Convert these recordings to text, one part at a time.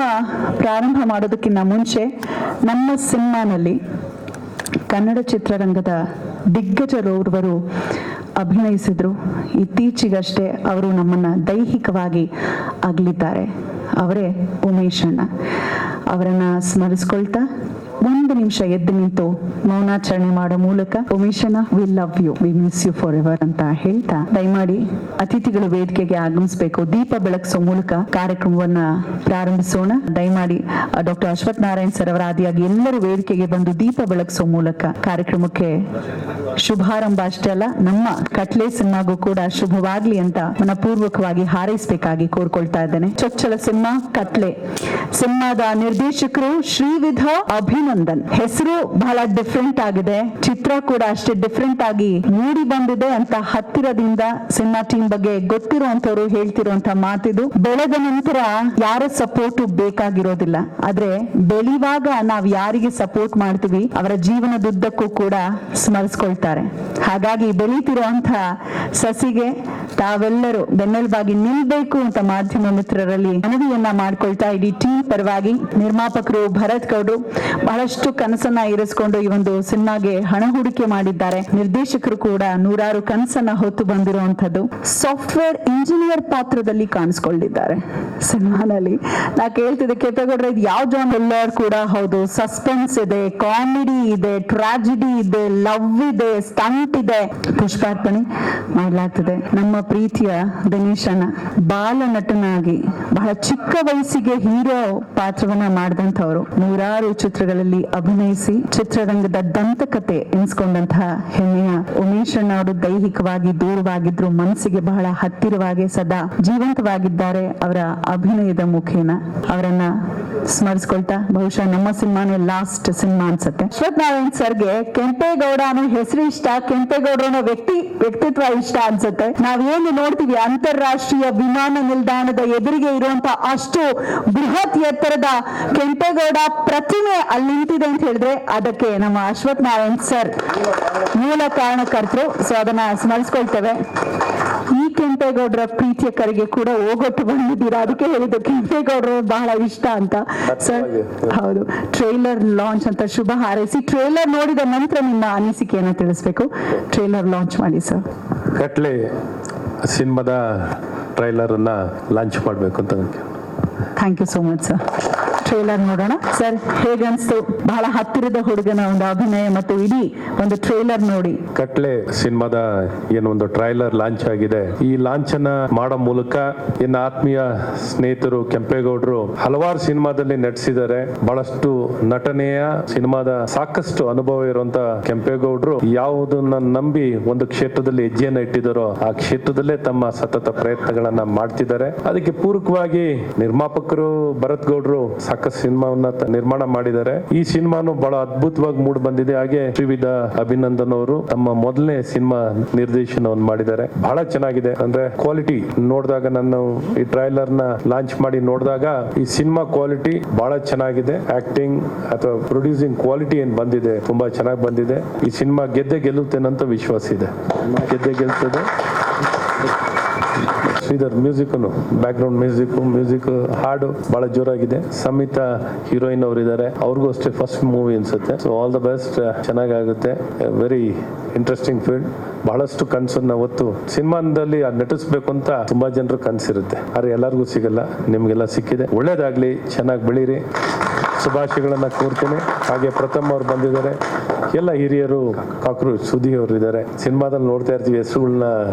Cinema ಪ್ರಾರಂಭ ಮಾಡೋದಕ್ಕಿಂತ ಮುಂಚೆ ನಮ್ಮ ಸಿನಿಮಾನಲ್ಲಿ ಕನ್ನಡ ಚಿತ್ರರಂಗದ ದಿಗ್ಗಜರೋರ್ವರು ಅಭಿನಯಿಸಿದ್ರು. ಇತ್ತೀಚೆಗಷ್ಟೇ ಅವರು ನಮ್ಮನ್ನು ದೈಹಿಕವಾಗಿ ಅಗಲಿದ್ದಾರೆ. ಅವರೇ ಉಮೇಶ್ ಅಣ್ಣ. ಅವರನ್ನು ಸ್ಮರಿಸ್ಕೊಳ್ತಾ ಒಂದು ನಿಮಿಷ ಎದ್ದು ನಿಂತು ಮೌನಾಚರಣೆ ಮಾಡೋ ಮೂಲಕ ಉಮೇಶಣ್ಣ, we love you, we miss you for ever ಅಂತ ಹೇಳ್ತಾ ದಯಮಾಡಿ ಅತಿಥಿಗಳು ವೇದಿಕೆಗೆ ಆಗಮಿಸಬೇಕು. ದೀಪ ಬೆಳಗಿಸೋ ಮೂಲಕ ಕಾರ್ಯಕ್ರಮವನ್ನ ಪ್ರಾರಂಭಿಸೋಣ. ದಯಮಾಡಿ ಡಾಕ್ಟರ್ ಅಶ್ವಥ್ ನಾರಾಯಣ್ ಸರ್ ಅವರ ಆದಿಯಾಗಿ ಎಲ್ಲರೂ ವೇದಿಕೆಗೆ ಬಂದು ದೀಪ ಬೆಳಗಿಸೋ ಮೂಲಕ ಕಾರ್ಯಕ್ರಮಕ್ಕೆ ಶುಭಾರಂಭ ಅಷ್ಟೇ ಅಲ್ಲ, ನಮ್ಮ ಕಟ್ಲೆ ಸಿನಿಮಾಗೂ ಕೂಡ ಶುಭವಾಗ್ಲಿ ಅಂತ ಮನಪೂರ್ವಕವಾಗಿ ಹಾರೈಸಬೇಕಾಗಿ ಕೋರ್ಕೊಳ್ತಾ ಇದ್ದೇನೆ. ಚೊಚ್ಚಲ ಸಿನಿಮಾ ಕಟ್ಲೆ. ಸಿನಿಮಾದ ನಿರ್ದೇಶಕರು ಶ್ರೀವಿಧ ಅಭಿನಂದನ್. ಹೆಸರು ಬಹಳ ಡಿಫ್ರೆಂಟ್ ಆಗಿದೆ, ಚಿತ್ರ ಕೂಡ ಅಷ್ಟೇ ಡಿಫ್ರೆಂಟ್ ಆಗಿ ಮೂಡಿ ಬಂದಿದೆ ಅಂತ ಹತ್ತಿರದಿಂದ ಸಿನಿಮಾ ಟೀಮ್ ಬಗ್ಗೆ ಗೊತ್ತಿರುವಂತವ್ರು ಹೇಳ್ತಿರುವಂತ ಮಾತಿದು. ಬೆಳೆದ ನಂತರ ಯಾರ ಸಪೋರ್ಟ್ ಬೇಕಾಗಿರೋದಿಲ್ಲ, ಆದ್ರೆ ಬೆಳೆಯುವಾಗ ನಾವ್ ಯಾರಿಗೆ ಸಪೋರ್ಟ್ ಮಾಡ್ತೀವಿ ಅವರ ಜೀವನದುದ್ದಕ್ಕೂ ಕೂಡ ಸ್ಮರಿಸ್ಕೊಳ್ತಾರೆ. ಹಾಗಾಗಿ ಬೆಳೀತಿರುವಂತ ಸಸಿಗೆ ತಾವೆಲ್ಲರೂ ಬೆನ್ನೆಲುಬಾಗಿ ನಿಲ್ಬೇಕು ಅಂತ ಮಾಧ್ಯಮ ಮಿತ್ರರಲ್ಲಿ ಮನವಿಯನ್ನ ಮಾಡ್ಕೊಳ್ತಾ ಇಡೀ ಟೀಮ್ ಪರವಾಗಿ ನಿರ್ಮಾಪಕರು ಭರತ್ ಗೌಡ್ರು ಬಹಳಷ್ಟು ಕನಸನ್ನ ಇರಿಸಿಕೊಂಡು ಈ ಒಂದು ಸಿನಿಮಾಗೆ ಹಣ ಹೂಡಿಕೆ ಮಾಡಿದ್ದಾರೆ. ನಿರ್ದೇಶಕರು ಕೂಡ ನೂರಾರು ಕನಸನ್ನ ಹೊತ್ತು ಬಂದಿರುವಂತದ್ದು. ಸಾಫ್ಟ್ವೇರ್ ಇಂಜಿನಿಯರ್ ಪಾತ್ರದಲ್ಲಿ ಕಾಣಿಸ್ಕೊಂಡಿದ್ದಾರೆ ಸಿನಿಮಾನಲ್ಲಿ. ನಾ ಕೇಳ್ತಿದ್ದೆ ಕೆಂಪೇಗೌಡ್ರೆ, ಇದು ಯಾವ ಜಾನರ್ ಕೂಡ ಹೌದು, ಸಸ್ಪೆನ್ಸ್ ಇದೆ, ಕಾಮಿಡಿ ಇದೆ, ಟ್ರಾಜಿಡಿ ಇದೆ, ಲವ್ ಇದೆ, ಸ್ಟಂಟ್ ಇದೆ. ಪುಷ್ಪಾರ್ಪಣೆ ಮಾಡಲಾಗ್ತದೆ. ನಮ್ಮ ಪ್ರೀತಿಯ ದಿನೇಶನ ಬಾಲ ನಟನಾಗಿ ಬಹಳ ಚಿಕ್ಕ ವಯಸ್ಸಿಗೆ ಹೀರೋ ಪಾತ್ರವನ್ನ ಮಾಡಿದಂಥವ್ರು. ನೂರಾರು ಚಿತ್ರಗಳಲ್ಲಿ ಅಭಿನಯಿಸಿ ಚಿತ್ರರಂಗದ ದಂತಕತೆ ಎನಿಸ್ಕೊಂಡಂತಹ ಹೆಮ್ಮೆಯ ಉಮೇಶ್ ಅಣ್ಣ ಅವರು ದೈಹಿಕವಾಗಿ ದೂರವಾಗಿದ್ರು, ಮನಸ್ಸಿಗೆ ಬಹಳ ಹತ್ತಿರವಾಗಿ ಸದಾ ಜೀವಂತವಾಗಿದ್ದಾರೆ. ಅವರ ಅಭಿನಯದ ಮುಖೇನ ಅವರನ್ನ ಸ್ಮರಿಸ್ಕೊಳ್ತಾ, ಬಹುಶಃ ನಮ್ಮ ಸಿನಿಮಾನೇ ಲಾಸ್ಟ್ ಸಿನಿಮಾ ಅನ್ಸುತ್ತೆ. ಅಶ್ವಥ್ ನಾರಾಯಣ್ ಸರ್ಗೆ ಕೆಂಪೇಗೌಡ ಅನ್ನೋ ಹೆಸರು ಇಷ್ಟ, ಕೆಂಪೇಗೌಡ ಅನ್ನೋ ವ್ಯಕ್ತಿತ್ವ ಇಷ್ಟ ಅನ್ಸುತ್ತೆ. ನಾವೇನು ನೋಡ್ತೀವಿ, ಅಂತಾರಾಷ್ಟ್ರೀಯ ವಿಮಾನ ನಿಲ್ದಾಣದ ಎದುರಿಗೆ ಇರುವಂತ ಅಷ್ಟು ಬೃಹತ್ ಎತ್ತರದ ಕೆಂಪೇಗೌಡ ಪ್ರತಿಮೆ ಅಲ್ಲಿ ನಿಂತಿದೆ ಅಂತ ಹೇಳಿದ್ರೆ ಅದಕ್ಕೆ ನಮ್ಮ ಅಶ್ವಥ್ ನಾರಾಯಣ್ ಸರ್ ಮೂಲ ಕಾರಣಕರ್ತರು. ಸೊ ಅದನ್ನ ಸ್ಮರಿಸ್ಕೊಳ್ತೇವೆ. ಈ ಕೆಂಪೇಗೌಡರ ಪ್ರೀತಿಯ ಕರೆಗೆ ಕೂಡ ಓಗೊಟ್ಟು ಬಂದಿದ್ದೀರಾ, ಅದಕ್ಕೆ ಹೇಳಿದ್ದು ಕೆಂಪೇಗೌಡರು ಬಹಳ ಇಷ್ಟ ಅಂತ. ಸರ್ ಹೌದು, ಟ್ರೇಲರ್ ಲಾಂಚ್ ಅಂತ ಶುಭ ಹಾರೈಸಿ. ಟ್ರೇಲರ್ ನೋಡಿದ ನಂತರ ನಿಮ್ಮ ಅನಿಸಿಕೆಯನ್ನು ತಿಳಿಸ್ಬೇಕು. ಟ್ರೇಲರ್ ಲಾಂಚ್ ಮಾಡಿ ಸರ್. ಕಟ್ಲೆ ಸಿನಿಮಾದ ಟ್ರೈಲರ್ ಅನ್ನ ಲಾಂಚ್ ಮಾಡಬೇಕು ಅಂತ. Thank you so much sir. Trailer ನೋಡೋಣ ಸರ್, ಹೇಗನ್ಸ್ತು? ಬಹಳ ಹತ್ತಿರದ ಹುಡುಗನ ಒಂದು ಅಭಿನಯ ಮತ್ತು ಇಡೀ ಒಂದು ಟ್ರೇಲರ್ ನೋಡಿ. ಕಟ್ಲೆ ಸಿನಿಮಾದ ಏನೊಂದು ಟ್ರೈಲರ್ ಲಾಂಚ್ ಆಗಿದೆ. ಈ ಲಾಂಚ್ ಅನ್ನ ಮಾಡೋ ಮೂಲಕ ಇನ್ನು ಆತ್ಮೀಯ ಸ್ನೇಹಿತರು ಕೆಂಪೇಗೌಡರು ಹಲವಾರು ಸಿನಿಮಾದಲ್ಲಿ ನಟಿಸಿದ್ದಾರೆ. ಬಹಳಷ್ಟು ನಟನೆಯ ಸಿನಿಮಾದ ಸಾಕಷ್ಟು ಅನುಭವ ಇರುವಂತ ಕೆಂಪೇಗೌಡರು ಯಾವುದನ್ನ ನಂಬಿ ಒಂದು ಕ್ಷೇತ್ರದಲ್ಲಿ ಹೆಜ್ಜೆಯನ್ನ ಇಟ್ಟಿದ್ದಾರೋ ಆ ಕ್ಷೇತ್ರದಲ್ಲೇ ತಮ್ಮ ಸತತ ಪ್ರಯತ್ನಗಳನ್ನ ಮಾಡ್ತಿದ್ದಾರೆ. ಅದಕ್ಕೆ ಪೂರಕವಾಗಿ ನಿರ್ಮಾಪಕರು ಭರತ್ ಗೌಡ್ರು ಸಾಕಷ್ಟು ಸಿನಿಮಾವನ್ನ ನಿರ್ಮಾಣ ಮಾಡಿದ್ದಾರೆ. ಈ ಸಿನಿಮಾನು ಬಹಳ ಅದ್ಭುತವಾಗಿ ಮೂಡ್ ಬಂದಿದೆ. ಹಾಗೆ ಶ್ರೀವಿಧ ಅಭಿನಂದನ್ ಅವರು ತಮ್ಮ ಮೊದಲನೇ ಸಿನಿಮಾ ನಿರ್ದೇಶನವನ್ನು ಮಾಡಿದ್ದಾರೆ. ಬಹಳ ಚೆನ್ನಾಗಿದೆ. ಅಂದ್ರೆ ಕ್ವಾಲಿಟಿ ನೋಡಿದಾಗ, ನಾನು ಈ ಟ್ರೈಲರ್ ನ ಲಾಂಚ್ ಮಾಡಿ ನೋಡಿದಾಗ ಈ ಸಿನಿಮಾ ಕ್ವಾಲಿಟಿ ಬಹಳ ಚೆನ್ನಾಗಿದೆ. ಆಕ್ಟಿಂಗ್ ಅಥವಾ ಪ್ರೊಡ್ಯೂಸಿಂಗ್ ಕ್ವಾಲಿಟಿ ಏನ್ ಬಂದಿದೆ ತುಂಬಾ ಚೆನ್ನಾಗಿ ಬಂದಿದೆ. ಈ ಸಿನಿಮಾ ಗೆದ್ದೆ ಗೆಲ್ಲುತ್ತೇನಂತ ವಿಶ್ವಾಸ ಇದೆ. ಗೆದ್ದೆ ಗೆಲ್ತದೆ. Sridhar music background music ಹಾಡು ಬಹಳ ಜೋರಾಗಿದೆ. ಸಮಿತಾ ಹೀರೋಯಿನ್ ಅವರು ಇದ್ದಾರೆ, ಅವ್ರಿಗೂ ಅಷ್ಟೇ ಫಸ್ಟ್ ಮೂವಿ ಅನ್ಸುತ್ತೆ. So all the best. ಚೆನ್ನಾಗುತ್ತೆ. Very interesting field. ಬಹಳಷ್ಟು ಕನಸನ್ನ ಹೊತ್ತು ಸಿನಿಮಾದಲ್ಲಿ ನಟಿಸ್ಬೇಕು ಅಂತ ತುಂಬಾ ಜನರು ಕನಸಿರುತ್ತೆ, ಆದ್ರೆ ಎಲ್ಲರಿಗೂ ಸಿಗಲ್ಲ. ನಿಮ್ಗೆಲ್ಲ ಸಿಕ್ಕಿದೆ. ಒಳ್ಳೇದಾಗ್ಲಿ, ಚೆನ್ನಾಗಿ ಬೆಳೀರಿ. ಶುಭಾಶಯಗಳನ್ನ ಕೋರ್ತೀನಿ. ಹಾಗೆ ಪ್ರಥಮ್ ಅವ್ರು ಬಂದಿದ್ದಾರೆ, ಎಲ್ಲ ಹಿರಿಯರು, ಕಾಕ್ರೋಚ್ ಸುದಿ ಅವರು ಇದ್ದಾರೆ. ಸಿನಿಮಾದಲ್ಲಿ ನೋಡ್ತಾ ಇರ್ತೀವಿ, ಹೆಸರುಗಳನ್ನ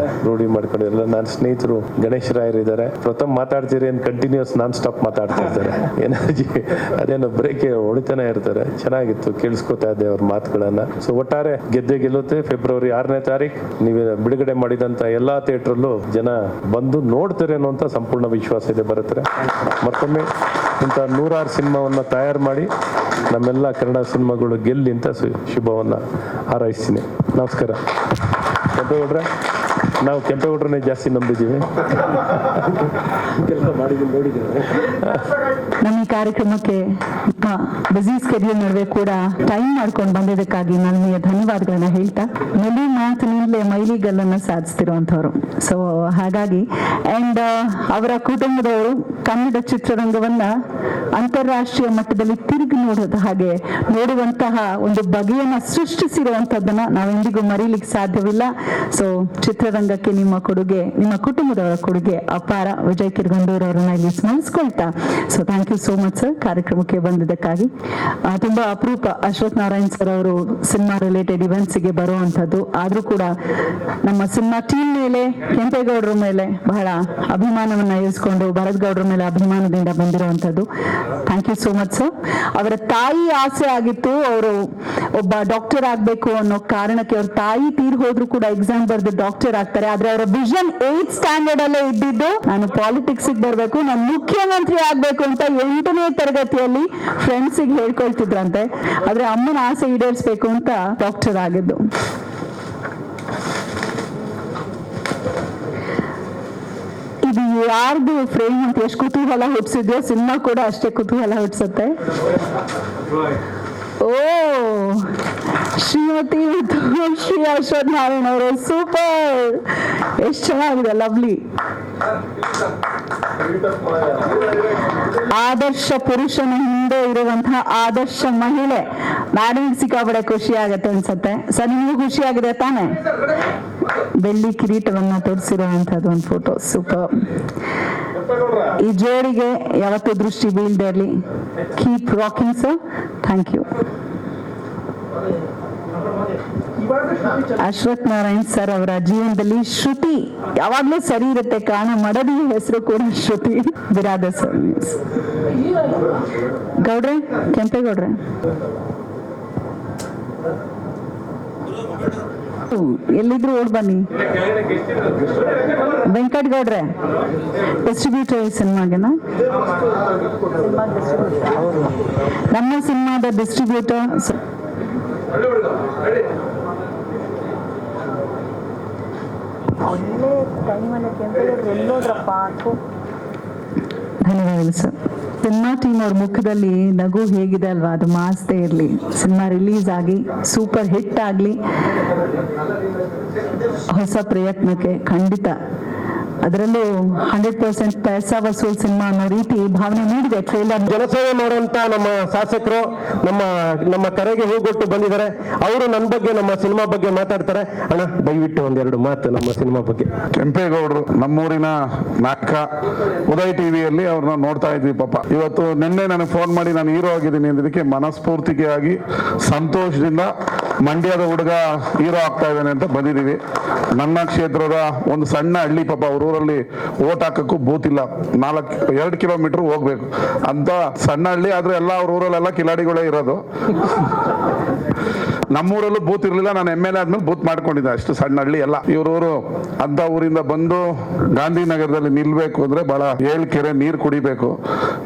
ರೂಢಿ ಮಾಡ್ಕೊಂಡಿರಲ್ಲ. ನನ್ನ ಸ್ನೇಹಿತರು ಗಣೇಶ್ ರಾಯರ್ ಇದ್ದಾರೆ. ಪ್ರಥಮ್ ಮಾತಾಡ್ತೀರಿ ಏನ್ ಕಂಟಿನ್ಯೂಸ್ ನಾನ್ ಸ್ಟಾಪ್ ಮಾತಾಡ್ತಾ ಇರ್ತಾರೆ. ಎನರ್ಜಿ ಅದೇನೋ ಬ್ರೇಕ್ ಹೊಡಿತಾನೆ ಇರ್ತಾರೆ. ಚೆನ್ನಾಗಿತ್ತು, ಕೇಳಿಸ್ಕೊತಾ ಇದ್ದೆ ಅವ್ರ ಮಾತುಗಳನ್ನ. ಸೊ ಒಟ್ಟಾರೆ ಗೆದ್ದೆ ಗೆಲ್ಲುತ್ತೆ. ಫೆಬ್ರವರಿ 6ನೇ ತಾರೀಕು ನೀವು ಬಿಡುಗಡೆ ಮಾಡಿದಂತ ಎಲ್ಲಾ ಥಿಯೇಟ್ರಲ್ಲೂ ಜನ ಬಂದು ನೋಡ್ತಾರೆ ಅನ್ನುವಂತ ಸಂಪೂರ್ಣ ವಿಶ್ವಾಸ ಇದೆ. ಬರುತ್ತೆ ಮತ್ತೊಮ್ಮೆ ಇಂಥ ನೂರಾರು ಸಿನಿಮಾವನ್ನ ತಯಾರು ಮಾಡಿ ನಮ್ಮೆಲ್ಲ ಕನ್ನಡ ಸಿನಿಮಾಗಳು ಗೆಲ್ಲಿ ಅಂತ ಶುಭವನ್ನ ಹಾರೈಸ್ತೀನಿ. ನಮಸ್ಕಾರ. ನಾವು ಕೆಂಪೇಗೌಡರನ್ನೇ ಜಾಸ್ತಿ ನಂಬಿದ್ದೀವಿ. ಕೆಲಸ ಮಾಡಿದ್ದೀನಿ, ನೋಡಿದ್ದೀವಿ. ನಮ್ಮ ಈ ಕಾರ್ಯಕ್ರಮಕ್ಕೆ ಬಿಸಿ ಸ್ಕೆಡ್ಯೂಲ್ ನಡುವೆ ಕೂಡ ಟೈಮ್ ಮಾಡ್ಕೊಂಡು ಬಂದಿದ್ದಕ್ಕಾಗಿ ನನಗೆ ಧನ್ಯವಾದಗಳನ್ನ ಹೇಳ್ತಾ, ಮೆಲಿ ಮಾತಿನಿಂದಲೇ ಮೈಲಿಗಲ್ಲನ್ನ ಸಾಧಿಸ್ತಿರುವಂಥವ್ರು. ಸೊ ಹಾಗಾಗಿ ಅಂಡ್ ಅವರ ಕುಟುಂಬದವರು ಕನ್ನಡ ಚಿತ್ರರಂಗವನ್ನ ಅಂತಾರಾಷ್ಟ್ರೀಯ ಮಟ್ಟದಲ್ಲಿ ತಿರುಗಿ ನೋಡೋದು ಹಾಗೆ ನೋಡುವಂತಹ ಒಂದು ಬಗೆಯನ್ನ ಸೃಷ್ಟಿಸಿರುವಂತದ್ದನ್ನ ನಾವೆಂದಿಗೂ ಮರೀಲಿಕ್ಕೆ ಸಾಧ್ಯವಿಲ್ಲ. ಸೊ ಚಿತ್ರರಂಗಕ್ಕೆ ನಿಮ್ಮ ಕೊಡುಗೆ, ನಿಮ್ಮ ಕುಟುಂಬದವರ ಕೊಡುಗೆ ಅಪಾರ. ವಿಜಯ್ ಕಿರ್ಗಂದೂರ್ ಅವರನ್ನ ಇಲ್ಲಿ ಸ್ಮರಿಸ್ಕೊಳ್ತಾ, so thank you so much sir ಕಾರ್ಯಕ್ರಮಕ್ಕೆ ಬಂದಿದ್ದಕ್ಕಾಗಿ. ತುಂಬಾ ಅಪರೂಪ ಅಶ್ವಥ್ ನಾರಾಯಣ್ ಸರ್ ಅವರು ಸಿನಿಮಾ ರಿಲೇಟೆಡ್ ಇವೆಂಟ್ಸ್ಗೆ ಬರುವಂತದ್ದು. ಆದ್ರೂ ಕೂಡ ನಮ್ಮ ಸಿನಿಮಾ ಟೀಮ್ ಮೇಲೆ, ಕೆಂಪೇಗೌಡರ ಮೇಲೆ ಬಹಳ ಅಭಿಮಾನವನ್ನ ಇರಿಸ್ಕೊಂಡು ಭರತ್ ಗೌಡ್ರ ಮೇಲೆ ಅಭಿಮಾನದಿಂದ ಬಂದಿರುವಂತದ್ದು. Thank you so much sir. ಅವರ ತಾಯಿ ಆಸೆ ಆಗಿತ್ತು, ಅವರು ಒಬ್ಬ ಡಾಕ್ಟರ್ ಆಗ್ಬೇಕು ಅನ್ನೋ ಕಾರಣಕ್ಕೆ ಅವ್ರ ತಾಯಿ ತೀರ್ ಹೋದ್ರು ಕೂಡ ಎಕ್ಸಾಮ್ ಬರೆದು ಡಾಕ್ಟರ್ ಆಗ್ತಾರೆ. ಆದ್ರೆ ಅವರ ವಿಷನ್ 8th ಸ್ಟ್ಯಾಂಡರ್ಡ್ ಅಲ್ಲೇ ಇದ್ದಿದ್ದು, ನಾನು ಪಾಲಿಟಿಕ್ಸ್ ಬರ್ಬೇಕು, ನಾನು ಮುಖ್ಯಮಂತ್ರಿ ಆಗ್ಬೇಕು ಅಂತ 8ನೇ ತರಗತಿಯಲ್ಲಿ ಫ್ರೆಂಡ್ಸಿಗೆ ಹೇಳ್ಕೊಳ್ತಿದ್ರಂತೆ. ಆದ್ರೆ ಅಮ್ಮನ ಆಸೆ ಈಡೇರಿಸಬೇಕು ಅಂತ ಡಾಕ್ಟರ್ ಆಗಿದ್ದು. ಇದು ಯಾರ್ದು ಫ್ರೇಮ್ ಅಂತ ಎಷ್ಟು ಕುತೂಹಲ ಹುಟ್ಟಿಸಿದ್ಯೋ, ಸಿನಿಮಾ ಕೂಡ ಅಷ್ಟೇ ಕುತೂಹಲ ಹುಟ್ಟಿಸುತ್ತೆ. ಓ ಶ್ರೀಮತಿ ಮತ್ತು ಶ್ರೀ ಅಶ್ವಥ್ ನಾರಾಯಣ್ ಅವರು ಸೂಪರ್, ಎಷ್ಟು ಚೆನ್ನಾಗಿದೆ, ಲವ್ಲಿ. ಆದರ್ಶ ಪುರುಷನ ಹಿಂದೆ ಇರುವಂತಹ ಆದರ್ಶ ಮಹಿಳೆ. ಮ್ಯಾಡಮ್ ಸಿಕ್ಕಾಪಡೆ ಖುಷಿ ಆಗತ್ತೆ ಅನ್ಸತ್ತೆ ಸರ್. ನಿಮಗೂ ಖುಷಿ ಆಗಿದೆ ತಾನೆ? ಬೆಳ್ಳಿ ಕಿರೀಟವನ್ನ ತೋರಿಸಿರುವಂತದ್ದು ಒಂದು ಫೋಟೋ, ಸೂಪರ್. ಈ ಜೋಡಿಗೆ ಯಾವತ್ತೂ ದೃಷ್ಟಿ ಬೀಳದೆ ಇರಲಿ. Keep rocking sir. Thank you. Ashwath Narayan sir ಅವರ ಜೀವನದಲ್ಲಿ ಶ್ರುತಿ ಯಾವಾಗ್ಲೂ ಸರಿ ಇರುತ್ತೆ, ಕಾರಣ ಮಡದಿ ಹೆಸರು ಕೂಡ ಶ್ರುತಿ. ಬಿರಾದರ್ ಸರ್. ಗೌಡ್ರೆ, ಕೆಂಪೇಗೌಡ್ರೆ, ಎಲ್ಲಿದ್ರು ಓಡ್ ಬನ್ನಿ. ವೆಂಕಟ್ ಗೌಡ್ರೆ, ಡಿಸ್ಟ್ರಿಬ್ಯೂಟರ್ ಈ ಸಿನಿಮಾಗೆನ, ನಮ್ಮ ಸಿನಿಮಾದ ಡಿಸ್ಟ್ರಿಬ್ಯೂಟರ್. ಧನ್ಯವಾದಗಳು ಸರ್. ಸಿನಿಮಾ ಟೀಮ್ ಅವ್ರ ಮುಖದಲ್ಲಿ ನಗು ಹೇಗಿದೆ ಅಲ್ವಾ, ಅದು ಮಾಸ್ದೇ ಇರಲಿ. ಸಿನಿಮಾ ರಿಲೀಸ್ ಆಗಿ ಸೂಪರ್ ಹಿಟ್ ಆಗಲಿ. ಹೊಸ ಪ್ರಯತ್ನಕ್ಕೆ ಖಂಡಿತ ಅದರಲ್ಲೂ 100% ಪೈಸಾ ವಸೂಲ್ ಸಿನಿಮಾ ಅನ್ನೋ ರೀತಿ ಭಾವನೆ ನೀಡಿದೆ ಟ್ರೇಲರ್. ಜನಸೇವೆ ಮಾಡುವಂತ ನಮ್ಮ ಶಾಸಕರು ನಮ್ಮ ಕರೆಗೆ ಹೂಗೊಟ್ಟು ಬಂದಿದ್ದಾರೆ. ಅವರು ನನ್ನ ಬಗ್ಗೆ, ನಮ್ಮ ಸಿನಿಮಾ ಬಗ್ಗೆ ಮಾತಾಡ್ತಾರೆ. ಅಣ್ಣ ದಯವಿಟ್ಟು ಒಂದೆರಡು ಮಾತು ನಮ್ಮ ಸಿನಿಮಾ ಬಗ್ಗೆ. ಕೆಂಪೇಗೌಡರು ನಮ್ಮೂರಿನ ನಾಯಕ. ಉದಯ್ ಟಿವಿಯಲ್ಲಿ ಅವ್ರನ್ನ ನೋಡ್ತಾ ಇದ್ವಿ. ಪಾಪ ಇವತ್ತು ನಿನ್ನೆ ನನಗೆ ಫೋನ್ ಮಾಡಿ ನಾನು ಹೀರೋ ಆಗಿದ್ದೀನಿ ಅಂದಿದ್ದಕ್ಕೆ ಮನಸ್ಫೂರ್ತಿಯಾಗಿ ಸಂತೋಷದಿಂದ ಮಂಡ್ಯದ ಹುಡುಗ ಹೀರೋ ಆಗ್ತಾ ಇದ್ದಾನೆ ಅಂತ ಬಂದಿದ್ದೀವಿ. ನನ್ನ ಕ್ಷೇತ್ರದ ಒಂದು ಸಣ್ಣ ಹಳ್ಳಿ, ಪಾಪ ಅವ್ರ ಊರಲ್ಲಿ ಓಟ್ ಹಾಕಕ್ಕೂ ಬೂತ್ ಇಲ್ಲ, 2 ಕಿಲೋಮೀಟರ್ ಹೋಗ್ಬೇಕು ಅಂತ ಸಣ್ಣ ಹಳ್ಳಿ. ಆದ್ರೆ ಎಲ್ಲ ಅವ್ರ ಊರಲ್ಲೆಲ್ಲ ಕಿಲಾಡಿಗಳೇ ಇರೋದು. ನಮ್ಮೂರಲ್ಲೂ ಬೂತ್ ಇರ್ಲಿಲ್ಲ, ನಾನು MLA ಆದ್ಮೇಲೆ ಬೂತ್ ಮಾಡ್ಕೊಂಡಿದ್ದೆ. ಅಷ್ಟು ಸಣ್ಣ ಹಳ್ಳಿ ಎಲ್ಲ. ಇವ್ರೂರು ಅಂತ ಊರಿಂದ ಬಂದು ಗಾಂಧಿನಗರದಲ್ಲಿ ನಿಲ್ಬೇಕು ಅಂದ್ರೆ ಬಹಳ 7 ಕೆರೆ ನೀರು ಕುಡಿಬೇಕು.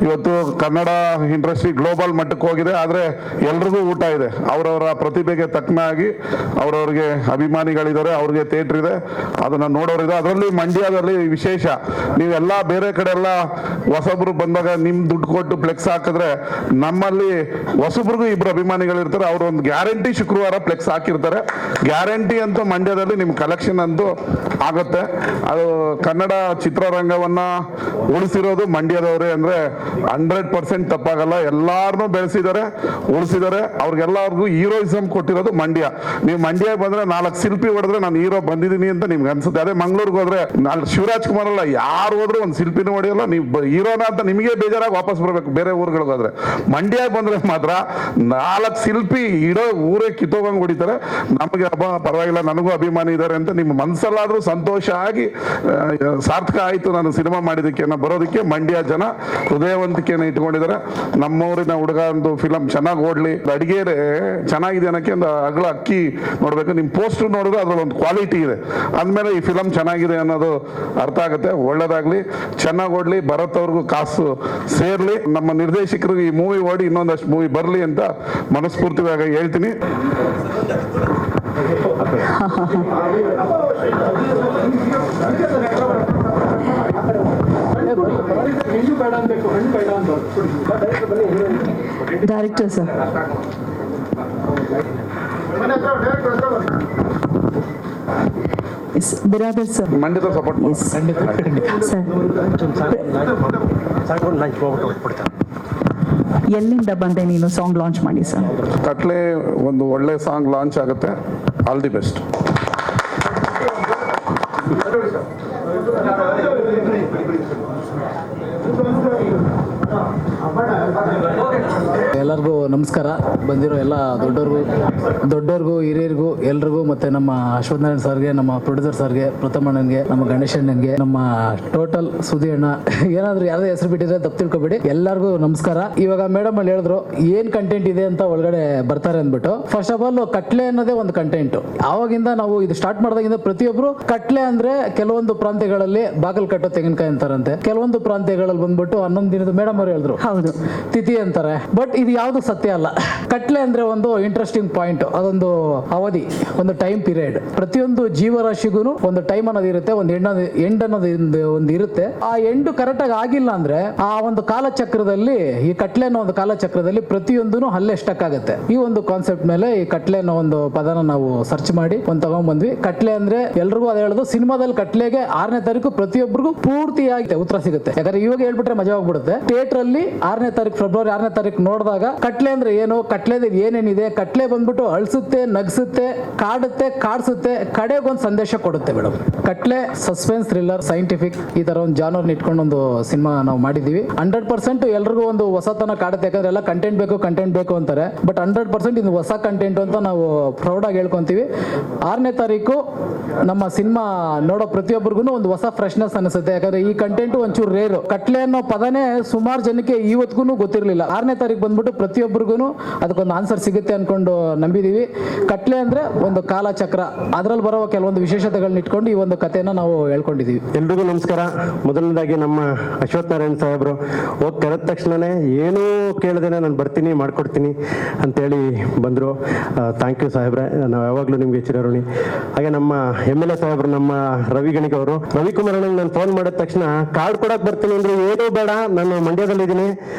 ಇವತ್ತು ಕನ್ನಡ ಇಂಡಸ್ಟ್ರಿ ಗ್ಲೋಬಲ್ ಮಟ್ಟಕ್ಕೆ ಹೋಗಿದೆ. ಆದ್ರೆ ಎಲ್ರಿಗೂ ಊಟ ಇದೆ. ಅವರವರ ಪ್ರತಿಭೆಗೆ ತಕ್ಕನಾಗಿ ಅವ್ರವ್ರಿಗೆ ಅಭಿಮಾನಿಗಳಿದ್ದಾರೆ, ಅವ್ರಿಗೆ ಥಿಯೇಟರ್ ಇದೆ, ಅದನ್ನ ನೋಡೋರಿದೆ. ಅದರಲ್ಲಿ ಮಂಡ್ಯದಲ್ಲಿ ವಿಶೇಷ, ನೀವೆಲ್ಲ ಬೇರೆ ಕಡೆ ಎಲ್ಲ ಹೊಸಬ್ರು ಬಂದಾಗ ನಿಮ್ ದುಡ್ಡು ಕೊಟ್ಟು ಫ್ಲೆಕ್ಸ್ ಹಾಕಿದ್ರೆ, ನಮ್ಮಲ್ಲಿ ಹೊಸಬ್ರಿಗೂ 2 ಅಭಿಮಾನಿಗಳಿರ್ತಾರೆ. ಅವ್ರು ಒಂದು ಗ್ಯಾರಂಟಿ ಶುಕ್ರವಾರ ಫ್ಲೆಕ್ಸ್ ಹಾಕಿರ್ತಾರೆ. ಗ್ಯಾರಂಟಿ ಅಂತೂ ಮಂಡ್ಯದಲ್ಲಿ ನಿಮ್ ಕಲೆಕ್ಷನ್ ಅಂತೂ ಆಗುತ್ತೆ. ಅದು ಕನ್ನಡ ಚಿತ್ರರಂಗವನ್ನ ಉಳಿಸಿರೋದು ಮಂಡ್ಯದವರೇ ಅಂದ್ರೆ 100% ತಪ್ಪಾಗಲ್ಲ. ಎಲ್ಲಾರನ್ನೂ ಬೆಳೆಸಿದ್ದಾರೆ, ಉಳಿಸಿದ್ದಾರೆ. ಅವ್ರಿಗೆಲ್ಲರಿಗೂ ಹೀರೋಯಿಸಮ್ ಕೊಟ್ಟಿರೋದು ಮಂಡ್ಯ. ನೀವು ಮಂಡ್ಯ ಬಂದ್ರೆ 4 ಶಿಲ್ಪಿ ಹೊಡೆದ್ರೆ ನಾನು ಹೀರೋ ಬಂದಿದ್ದೀನಿ ಅಂತ ನಿಮ್ಗೆ ಅನ್ಸುತ್ತೆ. ಅದೇ ಮಂಗ್ಳೂರ್ಗೆ ಹೋದ್ರೆ ಶಿವರಾಜ್ ಕುಮಾರ್ ಅಲ್ಲ, ಯಾರು ಹೋದ್ರು ಒಂದು ಶಿಲ್ಪಿನೂ ಹೊಡೆಯಲ್ಲ, ನೀವು ಹೀರೋನ ಅಂತ ನಿಮಗೆ ಬೇಜಾರಾಗಿ ವಾಪಸ್ ಬರ್ಬೇಕು. ಬೇರೆ ಊರುಗಳಿಗೆ ಹೋದ್ರೆ, ಮಂಡ್ಯ ಬಂದ್ರೆ ಮಾತ್ರ 4 ಶಿಲ್ಪಿ ಇಡೋ ಊರೇ ಕಿತ್ತೋಗಂಗ್ ಹೊಡಿತಾರೆ. ನಮಗೆ ಹಬ್ಬ ಪರವಾಗಿಲ್ಲ, ನನಗೂ ಅಭಿಮಾನಿ ಇದ್ದಾರೆ ಅಂತ ನಿಮ್ಮ ಮನಸ್ಸಲ್ಲಾದ್ರೂ ಸಂತೋಷ ಆಗಿ ಸಾರ್ಥಕ ಆಯ್ತು ನಾನು ಸಿನಿಮಾ ಮಾಡಿದಕ್ಕೆ, ಬರೋದಕ್ಕೆ ಮಂಡ್ಯ ಜನ ಹೃದಯವಂತಿಕೆಯನ್ನು ಇಟ್ಕೊಂಡಿದ್ದಾರೆ. ನಮ್ಮೂರಿನ ಹುಡುಗ ಒಂದು ಫಿಲಂ ಚೆನ್ನಾಗಿ ಓಡ್ಲಿ, ಅಡಿಗೆ ಚೆನ್ನಾಗಿದೆ ಅನ್ನಕ್ಕೆ ಒಂದು ಅಗಲ ಅಕ್ಕಿ ನೋಡ್ಬೇಕು. ನಿಮ್ ಪೋಸ್ಟ್ ನೋಡಿದ್ರೆ ಅದ್ರಲ್ಲಿ ಒಂದು ಕ್ವಾಲಿಟಿ ಇದೆ, ಅಂದ್ಮೇಲೆ ಈ ಫಿಲಂ ಚೆನ್ನಾಗಿದೆ ಅನ್ನೋದು ಅರ್ಥ ಆಗುತ್ತೆ. ಒಳ್ಳೇದಾಗ್ಲಿ, ಚೆನ್ನಾಗಿ ಓಡ್ಲಿ, ಭರತ್ ಅವ್ರಿಗೂ ಕಾಸು ಸೇರ್ಲಿ, ನಮ್ಮ ನಿರ್ದೇಶಕರಿಗೆ ಈ ಮೂವಿ ಓಡಿ ಇನ್ನೊಂದಷ್ಟು ಮೂವಿ ಬರ್ಲಿ ಅಂತ ಮನಸ್ಫೂರ್ತಿಯಾಗಿ ಹೇಳ್ತೀನಿ. Director sir. S Biradar sir. ಖಂಡಿತ ಸಪೋರ್ಟ್ ಎಸ್ ಸರ್. ಎಲ್ಲಿಂದ ಬಂದೆ ನೀನು ಸಾಂಗ್ ಲಾಂಚ್ ಮಾಡಿ ಸರ್? ಕಟ್ಲೆ ಒಂದು ಒಳ್ಳೆ ಸಾಂಗ್ ಲಾಂಚ್ ಆಗುತ್ತೆ. All the best. ಎಲ್ಲರಿಗೂ ನಮಸ್ಕಾರ. ಬಂದಿರೋ ಎಲ್ಲ ದೊಡ್ಡವ್ರಿಗೂ ಹಿರಿಯರಿಗೂ ಎಲ್ರಿಗೂ, ಮತ್ತೆ ನಮ್ಮ ಅಶ್ವತ್ಥನಾರಾಯಣ ಸರ್ಗೆ, ನಮ್ಮ ಪ್ರೊಡ್ಯೂಸರ್ ಸರ್ಗೆ, ಪ್ರಥಮಣ್ಣನ್ಗೆ, ನಮ್ಮ ಗಣೇಶ್ ಅಣ್ಣನ್ಗೆ, ನಮ್ಮ ಟೋಟಲ್ ಸುದಿ ಅಣ್ಣ, ಏನಾದ್ರು ಯಾವ್ದೇ ಹೆಸರು ಬಿಟ್ಟಿದ್ರೆ ತಪ್ಪು ತಿಳ್ಕೊಬೇಡಿ. ಎಲ್ಲರಿಗೂ ನಮಸ್ಕಾರ. ಇವಾಗ ಮೇಡಮ್ ಅಲ್ಲಿ ಹೇಳಿದ್ರು ಏನ್ ಕಂಟೆಂಟ್ ಇದೆ ಅಂತ ಒಳಗಡೆ ಬರ್ತಾರೆ ಅಂದ್ಬಿಟ್ಟು. ಫಸ್ಟ್ ಆಫ್ ಆಲ್ ಕಟ್ಲೆ ಅನ್ನೋದೇ ಒಂದು ಕಂಟೆಂಟ್. ಆವಾಗಿಂದ ನಾವು ಇದು ಸ್ಟಾರ್ಟ್ ಮಾಡಿದಾಗಿಂದ ಪ್ರತಿಯೊಬ್ರು ಕಟ್ಲೆ ಅಂದ್ರೆ ಕೆಲವೊಂದು ಪ್ರಾಂತ್ಯಗಳಲ್ಲಿ ಬಾಗಲ್ ಕಟ್ಟೋ ತೆಂಗಿನಕಾಯಿ ಅಂತಾರಂತೆ, ಕೆಲವೊಂದು ಪ್ರಾಂತ್ಯಗಳಲ್ಲಿ ಬಂದ್ಬಿಟ್ಟು 11 ದಿನದ ಮೇಡಮ್ ಅವರು ಹೇಳಿದ್ರು ಹೌದು ತಿಥಿ ಅಂತಾರೆ. ಬಟ್ ಇದು ಯಾವ್ದು ಸತ್ಯ ಅಲ್ಲ. ಕಟ್ಲೆ ಅಂದ್ರೆ ಒಂದು ಇಂಟ್ರೆಸ್ಟಿಂಗ್ ಪಾಯಿಂಟ್, ಅದೊಂದು ಅವಧಿ, ಒಂದು ಟೈಮ್ ಪೀರಿಯಡ್. ಪ್ರತಿಯೊಂದು ಜೀವರಾಶಿಗೂ ಒಂದು ಟೈಮ್ ಅನ್ನೋದು ಇರುತ್ತೆ, ಒಂದು ಎಂಡ್ ಅನ್ನೋದು ಒಂದು ಇರುತ್ತೆ. ಆ ಎಂಡ್ ಕರೆಕ್ಟ್ ಆಗಿ ಆಗಿಲ್ಲ ಅಂದ್ರೆ ಆ ಒಂದು ಕಾಲಚಕ್ರದಲ್ಲಿ, ಈ ಕಟ್ಲೆ ಅನ್ನೋ ಒಂದು ಕಾಲಚಕ್ರದಲ್ಲಿ ಪ್ರತಿಯೊಂದೂ ಅಲ್ಲೇ ಸ್ಟಕ್ ಆಗುತ್ತೆ. ಈ ಒಂದು ಕಾನ್ಸೆಪ್ಟ್ ಮೇಲೆ ಈ ಕಟ್ಲೆ ಅನ್ನೋ ಒಂದು ಪದನ ನಾವು ಸರ್ಚ್ ಮಾಡಿ ಒಂದು ತಗೊಂಡ್ ಬಂದ್ವಿ. ಕಟ್ಲೆ ಅಂದ್ರೆ ಎಲ್ರಿಗೂ ಅದೇ ಹೇಳೋದು, ಸಿನಿಮಾದಲ್ಲಿ ಕಟ್ಲೆಗೆ 6ನೇ ತಾರೀಕು ಪ್ರತಿಯೊಬ್ಬರಿಗೂ ಪೂರ್ತಿಯಾಗಿ ಉತ್ತರ ಸಿಗುತ್ತೆ. ಯಾಕಂದ್ರೆ ಇವಾಗ ಹೇಳ್ಬಿಟ್ರೆ ಮಜಾ ಹೋಗ್ಬಿಡುತ್ತೆ. ಥಿಯೇಟರ್ ಅಲ್ಲಿ 6ನೇ ತಾರೀಕು, ಫೆಬ್ರವರಿ 6ನೇ ತಾರೀಕು ನೋಡಿದಾಗ ಕಟ್ಲೆ ಅಂದ್ರೆ ಏನು, ಕಟ್ಲೆದ ಏನೇನಿದೆ, ಕಟ್ಲೆ ಬಂದ್ಬಿಟ್ಟು ಅಳಿಸುತ್ತೆ, ನಗ್ಸುತ್ತೆ, ಕಾಡುತ್ತೆ, ಕಾಡ್ಸುತ್ತೆ, ಕಡೆಗೊಂದು ಸಂದೇಶ ಕೊಡುತ್ತೆ ಮೇಡಮ್. ಕಟ್ಲೆ ಸಸ್ಪೆನ್ಸ್, ಥ್ರಿಲ್ಲರ್, ಸೈಂಟಿಫಿಕ್, ಈ ತರ ಒಂದು ಜಾನರ್ ಇಟ್ಕೊಂಡು ಒಂದು ಸಿನಿಮಾ ನಾವು ಮಾಡಿದೀವಿ. 100% ಎಲ್ರಿಗೂ ಒಂದು ಹೊಸತನ ಕಾಡುತ್ತೆ. ಯಾಕಂದ್ರೆ ಎಲ್ಲ ಕಂಟೆಂಟ್ ಬೇಕು ಅಂತಾರೆ, ಬಟ್ 100% ಇದು ಹೊಸ ಕಂಟೆಂಟ್ ಅಂತ ನಾವು ಪ್ರೌಡ್ ಆಗಿ ಹೇಳ್ಕೊಂತೀವಿ. 6ನೇ ತಾರೀಕು ನಮ್ಮ ಸಿನಿಮಾ ನೋಡೋ ಪ್ರತಿಯೊಬ್ಬರಿಗೂ ಒಂದು ಹೊಸ ಫ್ರೆಶ್ನೆಸ್ ಅನಿಸುತ್ತೆ. ಯಾಕಂದ್ರೆ ಈ ಕಂಟೆಂಟ್ ಒಂಚೂರು ರೇರು. ಕಟ್ಲೆ ಅನ್ನೋ ಪದನೇ ಸುಮಾರು ಜನಕ್ಕೆ ಇವತ್ತಿಗೂ ಗೊತ್ತಿರಲಿಲ್ಲ. 6ನೇ ತಾರೀಕು ಬಂದ್ಬಿಟ್ಟು ಪ್ರತಿಯೊಬ್ಬರಿಗೂ ಅದಕ್ಕೊಂದು ಆನ್ಸರ್ ಸಿಗುತ್ತೆ ಅನ್ಕೊಂಡು ನಂಬಿದೀವಿ. ಕಟ್ಲೆ ಅಂದ್ರೆ ಒಂದು ಕಾಲಚಕ್ರ, ಅದರಲ್ಲಿ ಬರೋ ಕೆಲವೊಂದು ವಿಶೇಷತೆಗಳನ್ನ ಇಟ್ಕೊಂಡು ಈ ಒಂದು ಕಥೆನ ನಾವು ಹೇಳ್ಕೊಂಡಿದೀವಿ. ಎಲ್ರಿಗೂ ನಮಸ್ಕಾರ. ಮೊದಲನೇದಾಗಿ ನಮ್ಮ ಅಶ್ವತ್ಥನಾರಾಯಣ ಸಾಹೇಬರು ಹೋಗಿ ಕರೆದ ತಕ್ಷಣನೇ ಏನೂ ಕೇಳದೇನೆ ನಾನು ಬರ್ತೀನಿ ಮಾಡ್ಕೊಡ್ತೀನಿ ಅಂತೇಳಿ ಬಂದರು. ಥ್ಯಾಂಕ್ ಯು ಸಾಹೇಬ್ರೆ, ನಾವು ಯಾವಾಗಲೂ ನಿಮಗೆ ಚಿರಋಣಿ. ಹಾಗೆ ನಮ್ಮ MLA ಸಾಹೇಬ್ರು, ನಮ್ಮ ರವಿ ಗಣಿಗ ಅವರು, ರವಿಕುಮಾರ್ ಅಣ್ಣಂಗೆ ನಾನು ಫೋನ್ ಮಾಡಿದ ತಕ್ಷಣ ಕಾರ್ಡ್ ಕೊಡಕ್ಕೆ ಬರ್ತೀನಿ ಅಂದ್ರೆ ಏನೂ ಬೇಡ, ನಾನು ಮಂಡ್ಯದಲ್ಲಿದ್ದೀನಿ,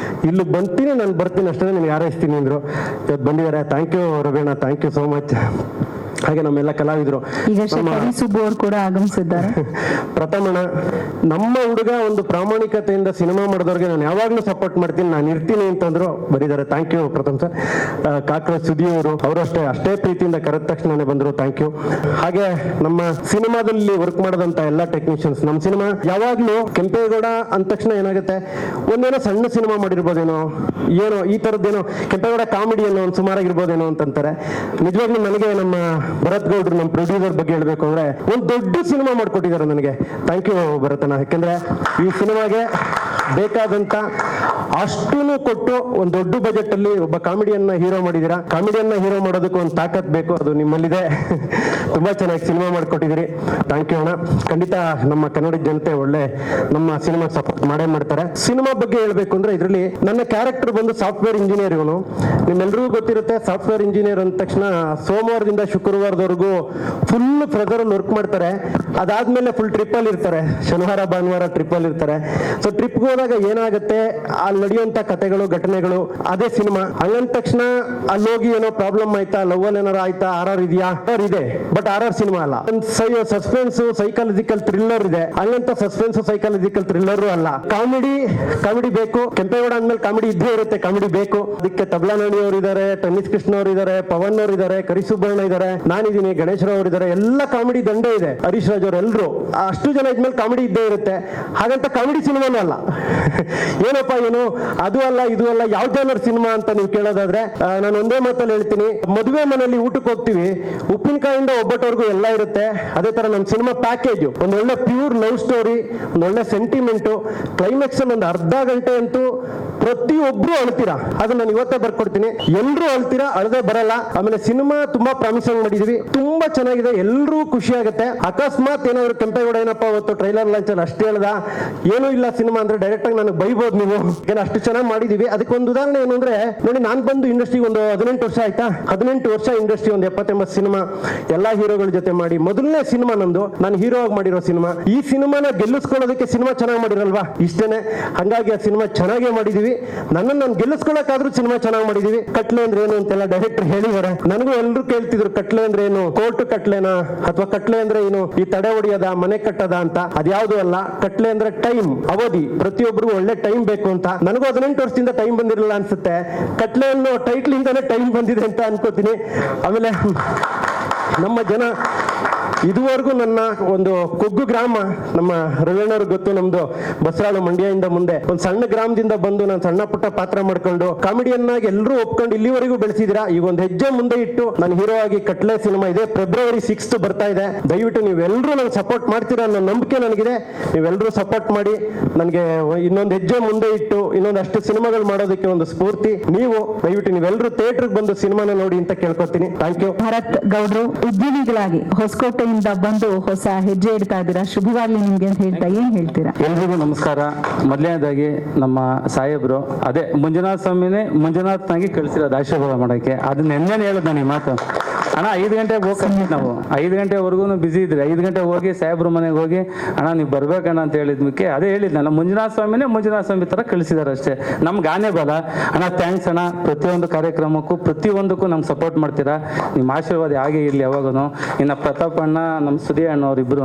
ಇಲ್ಲಿ ಬಂತೀನಿ, ನಾನು ಬರ್ತೀನಿ ಅಷ್ಟೇ, ನಿಮ್ಗೆ ಹಾರೈಸ್ತೀನಿ ಅಂದರು. ಇವತ್ತು ಬಂದಿದ್ದಾರೆ. ಥ್ಯಾಂಕ್ ಯು ರವಿ ಅಣ್ಣ, ಥ್ಯಾಂಕ್ ಯು ಸೋ ಮಚ್. ಹಾಗೆ ನಮ್ಮೆಲ್ಲ ಕಲಾವಿದರು, ಈಗ ಕವಿ ಸುಬ್ಬು ಅವರು ಕೂಡ ಆಗಮಿಸಿದ್ದಾರೆ. ಪ್ರಥಮಣ್ಣ, ನಮ್ಮ ಹುಡುಗ ಒಂದು ಪ್ರಾಮಾಣಿಕತೆಯಿಂದ ಸಿನಿಮಾ ಮಾಡಿದವ್ರಿಗೆ ನಾನು ಯಾವಾಗಲೂ ಸಪೋರ್ಟ್ ಮಾಡ್ತೀನಿ, ನಾನು ಇರ್ತೀನಿ ಅಂತಂದ್ರು. ಬರೀತಾರೆ. Thank you Pratham sir. Cockroach Sudhi ಅವರು ಅಷ್ಟೇ ಪ್ರೀತಿಯಿಂದ ಕರೆದ ತಕ್ಷಣನೇ ಬಂದರು. Thank you. ಹಾಗೆ ನಮ್ಮ ಸಿನಿಮಾದಲ್ಲಿ ವರ್ಕ್ ಮಾಡೋದಂತ ಎಲ್ಲ ಟೆಕ್ನಿಷಿಯನ್ಸ್. ನಮ್ಮ ಸಿನಿಮಾ ಯಾವಾಗಲೂ ಕೆಂಪೇಗೌಡ ಅಂದ ತಕ್ಷಣ ಏನಾಗುತ್ತೆ, ಒಂದೇನೋ ಸಣ್ಣ ಸಿನಿಮಾ ಮಾಡಿರ್ಬೋದೇನೋ, ಏನೋ ಈ ಥರದ್ದೇನೋ ಕೆಂಪೇಗೌಡ ಕಾಮಿಡಿ ಅನ್ನೋ ಒಂದು ಸುಮಾರಾಗಿರ್ಬೋದೇನೋ ಅಂತಂತಾರೆ. ನಿಜವಾಗ್ಲೂ ನನಗೆ ನಮ್ಮ ಭರತ್ ಗೌಡ್ರು, ನಮ್ಮ ಪ್ರೊಡ್ಯೂಸರ್ ಬಗ್ಗೆ ಹೇಳ್ಬೇಕು ಅಂದ್ರೆ ಒಂದು ದೊಡ್ಡ ಸಿನಿಮಾ ಮಾಡ್ಕೊಟ್ಟಿದ್ದಾರೆ ನನಗೆ. ಥ್ಯಾಂಕ್ ಯು ಭರತನ. ಯಾಕೆಂದ್ರೆ ಈ ಸಿನಿಮಾಗೆ ಬೇಕಾದಂತ ಅಷ್ಟೂ ಕೊಟ್ಟು ಒಂದು ದೊಡ್ಡ ಬಜೆಟ್ ಅಲ್ಲಿ ಒಬ್ಬ ಕಾಮಿಡಿಯನ್ನ ಹೀರೋ ಮಾಡಿದೀರಾ. ಕಾಮಿಡಿಯನ್ನ ಹೀರೋ ಮಾಡೋದಕ್ಕೆ ಒಂದು ತಾಕತ್ ಬೇಕು, ಅದು ನಿಮ್ಮಲ್ಲಿದೆ. ತುಂಬಾ ಚೆನ್ನಾಗಿ ಸಿನಿಮಾ ಮಾಡ್ಕೊಟ್ಟಿದ್ದೀರಿ. ಥ್ಯಾಂಕ್ ಯು ಅಣ್ಣ. ಖಂಡಿತ ನಮ್ಮ ಕನ್ನಡ ಜನತೆ ಒಳ್ಳೆ ನಮ್ಮ ಸಿನಿಮಾ ಸಪೋರ್ಟ್ ಮಾಡೇ ಮಾಡ್ತಾರೆ. ಸಿನಿಮಾ ಬಗ್ಗೆ ಹೇಳ್ಬೇಕು ಅಂದ್ರೆ ಇದರಲ್ಲಿ ನನ್ನ ಕ್ಯಾರೆಕ್ಟರ್ ಬಂದು ಸಾಫ್ಟ್ವೇರ್ ಇಂಜಿನಿಯರ್. ಇವನು ನಿಮ್ಮೆಲ್ಲರಿಗೂ ಗೊತ್ತಿರುತ್ತೆ, ಸಾಫ್ಟ್ವೇರ್ ಇಂಜಿನಿಯರ್ ಅಂದ ತಕ್ಷಣ ಸೋಮವಾರದಿಂದ ಶುಕ್ರವಾರದವರೆಗೂ ಫುಲ್ ಪ್ರೆಸರ್ ಅಲ್ಲಿ ವರ್ಕ್ ಮಾಡ್ತಾರೆ. ಅದಾದ್ಮೇಲೆ ಫುಲ್ ಟ್ರಿಪ್ ಅಲ್ಲಿ ಇರ್ತಾರೆ, ಶನಿವಾರ ಭಾನುವಾರ ಟ್ರಿಪ್ ಅಲ್ಲಿ ಇರ್ತಾರೆ. ಸೊ ಟ್ರಿಪ್ ಹೋದಾಗ ಏನಾಗುತ್ತೆ, ಅಲ್ಲಿ ನಡೆಯುವಂತ ಕಥೆಗಳು, ಘಟನೆಗಳು, ಅದೇ ಸಿನಿಮಾ. ಹಂಗಂದ ತಕ್ಷಣ ಅಲ್ಲಿ ಹೋಗಿ ಏನೋ ಪ್ರಾಬ್ಲಮ್ ಆಯ್ತಾ, ಲವ್ ಅಲ್ಲಿ ಏನಾರ ಆಯ್ತಾ, RR ಇದೆಯಾ, ಇದೆ, ಬಟ್ RR ಸಿನಿಮಾ ಅಲ್ಲ. ಸಸ್ಪೆನ್ಸ್, ಸೈಕಾಲಜಿಕಲ್ ಥ್ರಿಲ್ಲರ್ ಇದೆ. ಹಂಗಂತ ಸಸ್ಪೆನ್ಸ್, ಸೈಕಾಲಜಿಕಲ್ ಥ್ರಿಲ್ಲರ್ ಅಲ್ಲ. ಕಾಮಿಡಿ ಬೇಕು. ಕೆಂಪೇಗೌಡ ಅಂದ್ಮೇಲೆ ಕಾಮಿಡಿ ಇದ್ದೇ ಇರುತ್ತೆ, ಕಾಮಿಡಿ ಬೇಕು. ಅದಕ್ಕೆ ತಬ್ಲಾ ನಾಣಿ ಅವರು ಇದ್ದಾರೆ, ಟೆನ್ನಿಸ್ ಕೃಷ್ಣ ಅವರು ಇದ್ದಾರೆ, ಪವನ್ ಅವರು ಇದ್ದಾರೆ, ಕರಿಸುಬ್ಬಣ್ಣ ಇದ್ದಾರೆ, ನಾನಿದ್ದೀನಿ, ಗಣೇಶ್ರಾವ್ ಅವರು ಇದ್ದಾರೆ. ಎಲ್ಲ ಕಾಮಿಡಿ ದಂಡೆ ಇದೆ. ಹರೀಶ್ ರಾಜ್ ಅವರು, ಎಲ್ಲರೂ ಅಷ್ಟು ಜನ ಇದ್ಮೇಲೆ ಕಾಮಿಡಿ ಇದ್ದೇ ಇರುತ್ತೆ. ಹಾಗಂತ ಕಾಮಿಡಿ ಸಿನಿಮಾನೂ ಅಲ್ಲ. ಏನಪ್ಪ ಏನು ಅದು ಅಲ್ಲ ಇದು ಅಲ್ಲ, ಯಾವ ಜಾನರ್ ಸಿನಿಮಾ ಅಂತ ನೀವು ಕೇಳೋದಾದ್ರೆ ನಾನು ಒಂದೇ ಮಾತಲ್ಲಿ ಹೇಳ್ತೀನಿ, ಮದುವೆ ಮನೆಯಲ್ಲಿ ಊಟಕ್ಕೆ ಹೋಗ್ತೀವಿ, ಉಪ್ಪಿನಕಾಯಿಂದ ಒಬ್ಬಟ್ಟವರೆಗೂ ಎಲ್ಲ ಇರುತ್ತೆ. ಅದೇ ತರ ನಮ್ಮ ಸಿನಿಮಾ ಪ್ಯಾಕೇಜ್ ಒಂದೊಳ್ಳೆ ಪ್ಯೂರ್ ಲವ್ ಸ್ಟೋರಿ, ಒಂದೊಳ್ಳೆ ಸೆಂಟಿಮೆಂಟು, ಕ್ಲೈಮ್ಯಾಕ್ಸ್ ಅಲ್ಲಿ ಒಂದು ಅರ್ಧ ಗಂಟೆ ಅಂತೂ ಪ್ರತಿಯೊಬ್ರು ಅಳ್ತೀರಾ, ಅದನ್ನ ನಾನು ಇವತ್ತೇ ಬರ್ಕೊಡ್ತೀನಿ. ಎಲ್ಲರೂ ಅಳ್ತೀರಾ, ಅಳದೆ ಬರಲ್ಲ. ಆಮೇಲೆ ಸಿನಿಮಾ ತುಂಬಾ ಪ್ರಾಮಿಸಿಂಗ್ ಮಾಡಿದೀವಿ, ತುಂಬಾ ಚೆನ್ನಾಗಿದೆ, ಎಲ್ಲರೂ ಖುಷಿ ಆಗುತ್ತೆ. ಅಕಸ್ಮಾತ್ ಏನಾದ್ರು ಕೆಂಪೇಗೌಡ ಏನಪ್ಪ ಅವತ್ತು ಟ್ರೈಲರ್ ಲಾಂಚ್ ಅಲ್ಲಿ ಅಷ್ಟೇ ಹೇಳ್ದ, ಏನೂ ಇಲ್ಲ ಸಿನಿಮಾ ಅಂದ್ರೆ ಡೈರೆಕ್ಟ್ ಆಗಿ ನನಗೆ ಬೈಬೋದು ನೀವು, ಏನ್ ಅಷ್ಟು ಚೆನ್ನಾಗಿ ಮಾಡಿದೀವಿ. ಅದಕ್ಕೆ ಒಂದು ಉದಾಹರಣೆ ಏನು ಅಂದ್ರೆ, ನೋಡಿ ನಾನು ಬಂದು ಇಂಡಸ್ಟ್ರಿ ಒಂದು 18 ವರ್ಷ ಆಯ್ತಾ, 18 ವರ್ಷ ಇಂಡಸ್ಟ್ರಿ, ಒಂದು 70-80 ಸಿನಿಮಾ ಎಲ್ಲಾ ಹೀರೋಗಳ ಜೊತೆ ಮಾಡಿ, ಮೊದಲನೇ ಸಿನಿಮಾ ನಂದು, ನಾನು ಹೀರೋ ಆಗಿ ಮಾಡಿರೋ ಸಿನಿಮಾ. ಈ ಸಿನಿಮಾನ ಗೆಲ್ಲಿಸ್ಕೊಳ್ಳೋದಕ್ಕೆ ಸಿನಿಮಾ ಚೆನ್ನಾಗಿ ಮಾಡಿರಲ್ವಾ, ಇಷ್ಟೇನೆ. ಹಂಗಾಗಿ ಆ ಸಿನಿಮಾ ಚೆನ್ನಾಗೇ ಮಾಡಿದೀವಿ. ನನ್ನನ್ನು ನಾನು ಗೆಲ್ಲಿಸ್ಕೊಳ್ಳೋಕಾದ್ರೂ ಸಿನಿಮಾ ಚೆನ್ನಾಗಿ ಮಾಡಿದೀವಿ. ಕಟ್ಲೆ ಅಂದ್ರೆ ಏನು ಅಂತೆಲ್ಲ ಡೈರೆಕ್ಟರ್ ಹೇಳಿದ್ದಾರೆ. ನನಗೂ ಎಲ್ಲರೂ ಕೇಳ್ತಿದ್ರು ಕಟ್ಲೆ ಅಂದ್ರೆ ಏನು, ಕೋರ್ಟ್ ಕಟ್ಲೆನಾ ಅಥವಾ ಕಟ್ಲೆ ಅಂದ್ರೆ ಏನು, ಈ ತಡೆ ಹೊಡಿಯೋದ, ಮನೆ ಕಟ್ಟದ ಅಂತ. ಅದ್ಯಾವುದು ಅಲ್ಲ. ಕಟ್ಲೆ ಅಂದ್ರೆ ಟೈಮ್, ಅವಧಿ. ಪ್ರತಿಯೊಬ್ಬರಿಗೂ ಒಳ್ಳೆ ಟೈಮ್ ಬೇಕು ಅಂತ. ನನಗೂ 18 ವರ್ಷದಿಂದ ಟೈಮ್ ಬಂದಿರಲಿಲ್ಲ ಅನ್ಸುತ್ತೆ. ಕಟ್ಲೆ ಅನ್ನೋ ಟೈಟ್ಲ್ ಇಂದಾನೆ ಟೈಮ್ ಬಂದಿದೆ ಅಂತ ಅನ್ಕೋತೀನಿ. ಆಮೇಲೆ ನಮ್ಮ ಜನ ಇದುವರೆಗೂ ನನ್ನ ಒಂದು ಕೊಗ್ಗು ಗ್ರಾಮ, ನಮ್ಮ ರವೀಣವ್ರಿಗೆ ಗೊತ್ತು, ನಮ್ದು ಬಸರಾಳು ಮಂಡ್ಯದಿಂದ ಮುಂದೆ ಒಂದು ಸಣ್ಣ ಗ್ರಾಮದಿಂದ ಬಂದು ನಾನು ಸಣ್ಣ ಪುಟ್ಟ ಪಾತ್ರ ಮಾಡ್ಕೊಂಡು ಕಾಮಿಡಿಯನ್ ಆಗಿ ಎಲ್ಲರೂ ಒಪ್ಕೊಂಡು ಇಲ್ಲಿವರೆಗೂ ಬೆಳೆಸಿದಿರಾ. ಈಗ ಒಂದು ಹೆಜ್ಜೆ ಮುಂದೆ ಇಟ್ಟು ನಾನು ಹೀರೋ ಆಗಿ ಕಟ್ಲೆ ಸಿನಿಮಾ ಇದೆ, ಫೆಬ್ರವರಿ 6 ಬರ್ತಾ ಇದೆ. ದಯವಿಟ್ಟು ನೀವೆಲ್ಲರೂ ನಂಗೆ ಸಪೋರ್ಟ್ ಮಾಡ್ತೀರಾ ಅನ್ನೋ ನಂಬಿಕೆ ನನಗಿದೆ. ನೀವೆಲ್ಲರೂ ಸಪೋರ್ಟ್ ಮಾಡಿ ನನಗೆ ಇನ್ನೊಂದು ಹೆಜ್ಜೆ ಮುಂದೆ ಇಟ್ಟು ಇನ್ನೊಂದಷ್ಟು ಸಿನಿಮಾಗಳು ಮಾಡೋದಕ್ಕೆ ಒಂದು ಸ್ಫೂರ್ತಿ ನೀವು. ದಯವಿಟ್ಟು ನೀವೆಲ್ಲರೂ ಥಿಯೇಟರ್ಗೆ ಬಂದು ಸಿನಿಮಾನ ನೋಡಿ ಅಂತ ಕೇಳ್ಕೊತೀನಿ. Thank you. ಭರತ್ ಗೌಡ್ರು ಉದ್ಯಮಿಗಳಾಗಿ ಹೊಸಕೋಟೆಯಿಂದ ಬಂದು ಹೊಸ ಹೆಜ್ಜೆ ಇಡ್ತಾ ಇದ್ದೀರಾ, ಶುಭವಾಗ್ಲಿ ನಿಮ್ಗೆ ಅಂತ ಹೇಳ್ತಾ ಏನ್ ಹೇಳ್ತೀರಾ? ಎಲ್ರಿಗೂ ನಮಸ್ಕಾರ. ಮೊದಲನೇದಾಗಿ ನಮ್ಮ ಸಾಹೇಬ್ರು ಅದೇ ಮಂಜುನಾಥ ಸ್ವಾಮಿನೇ ಮಂಜುನಾಥ್ನಾಗಿ ಕಳಿಸಿರೋದು ಆಶೀರ್ವಾದ ಮಾಡೋಕ್ಕೆ. ಅದನ್ನ ನೆನ್ನೆ ಹೇಳಿದ್ ನಾನು ಈ ಮಾತು. ಅಣ್ಣ 5 ಗಂಟೆಗೆ ಹೋಗಿ ನಾವು 5 ಗಂಟೆವರೆಗೂ ಬಿಸಿ ಇದ್ರಿ. 5 ಗಂಟೆಗೆ ಹೋಗಿ ಸಾಹೇಬ್ರ ಮನೆಗೆ ಹೋಗಿ ಅಣ್ಣ ನೀವು ಬರ್ಬೇಕಣ್ಣ ಅಂತ ಹೇಳಿದ್ಮಕ್ಕೆ ಅದೇ ಹೇಳಿದ್ನಲ್ಲ, ಮಂಜುನಾಥ ಸ್ವಾಮಿನೇ ಮಂಜುನಾಥ ಸ್ವಾಮಿ ತರ ಕಳಿಸಿದಾರೆ ಅಷ್ಟೇ. ನಮ್ಗೆ ಆನೆ ಬಲ. ಅಣ್ಣ ಥ್ಯಾಂಕ್ಸ್ ಅಣ್ಣ, ಪ್ರತಿಯೊಂದು ಕಾರ್ಯಕ್ರಮಕ್ಕೂ ಪ್ರತಿಯೊಂದಕ್ಕೂ ನಮ್ಗೆ ಸಪೋರ್ಟ್ ಮಾಡ್ತೀರಾ. ನಿಮ್ಮ ಆಶೀರ್ವಾದ ಹಾಗೆ ಇರಲಿ ಯಾವಾಗೂ. ಇನ್ನು ಪ್ರತಾಪ್ ಅಣ್ಣ, ನಮ್ಮ ಸುದಿ ಅಣ್ಣ ಅವರಿಬ್ರು,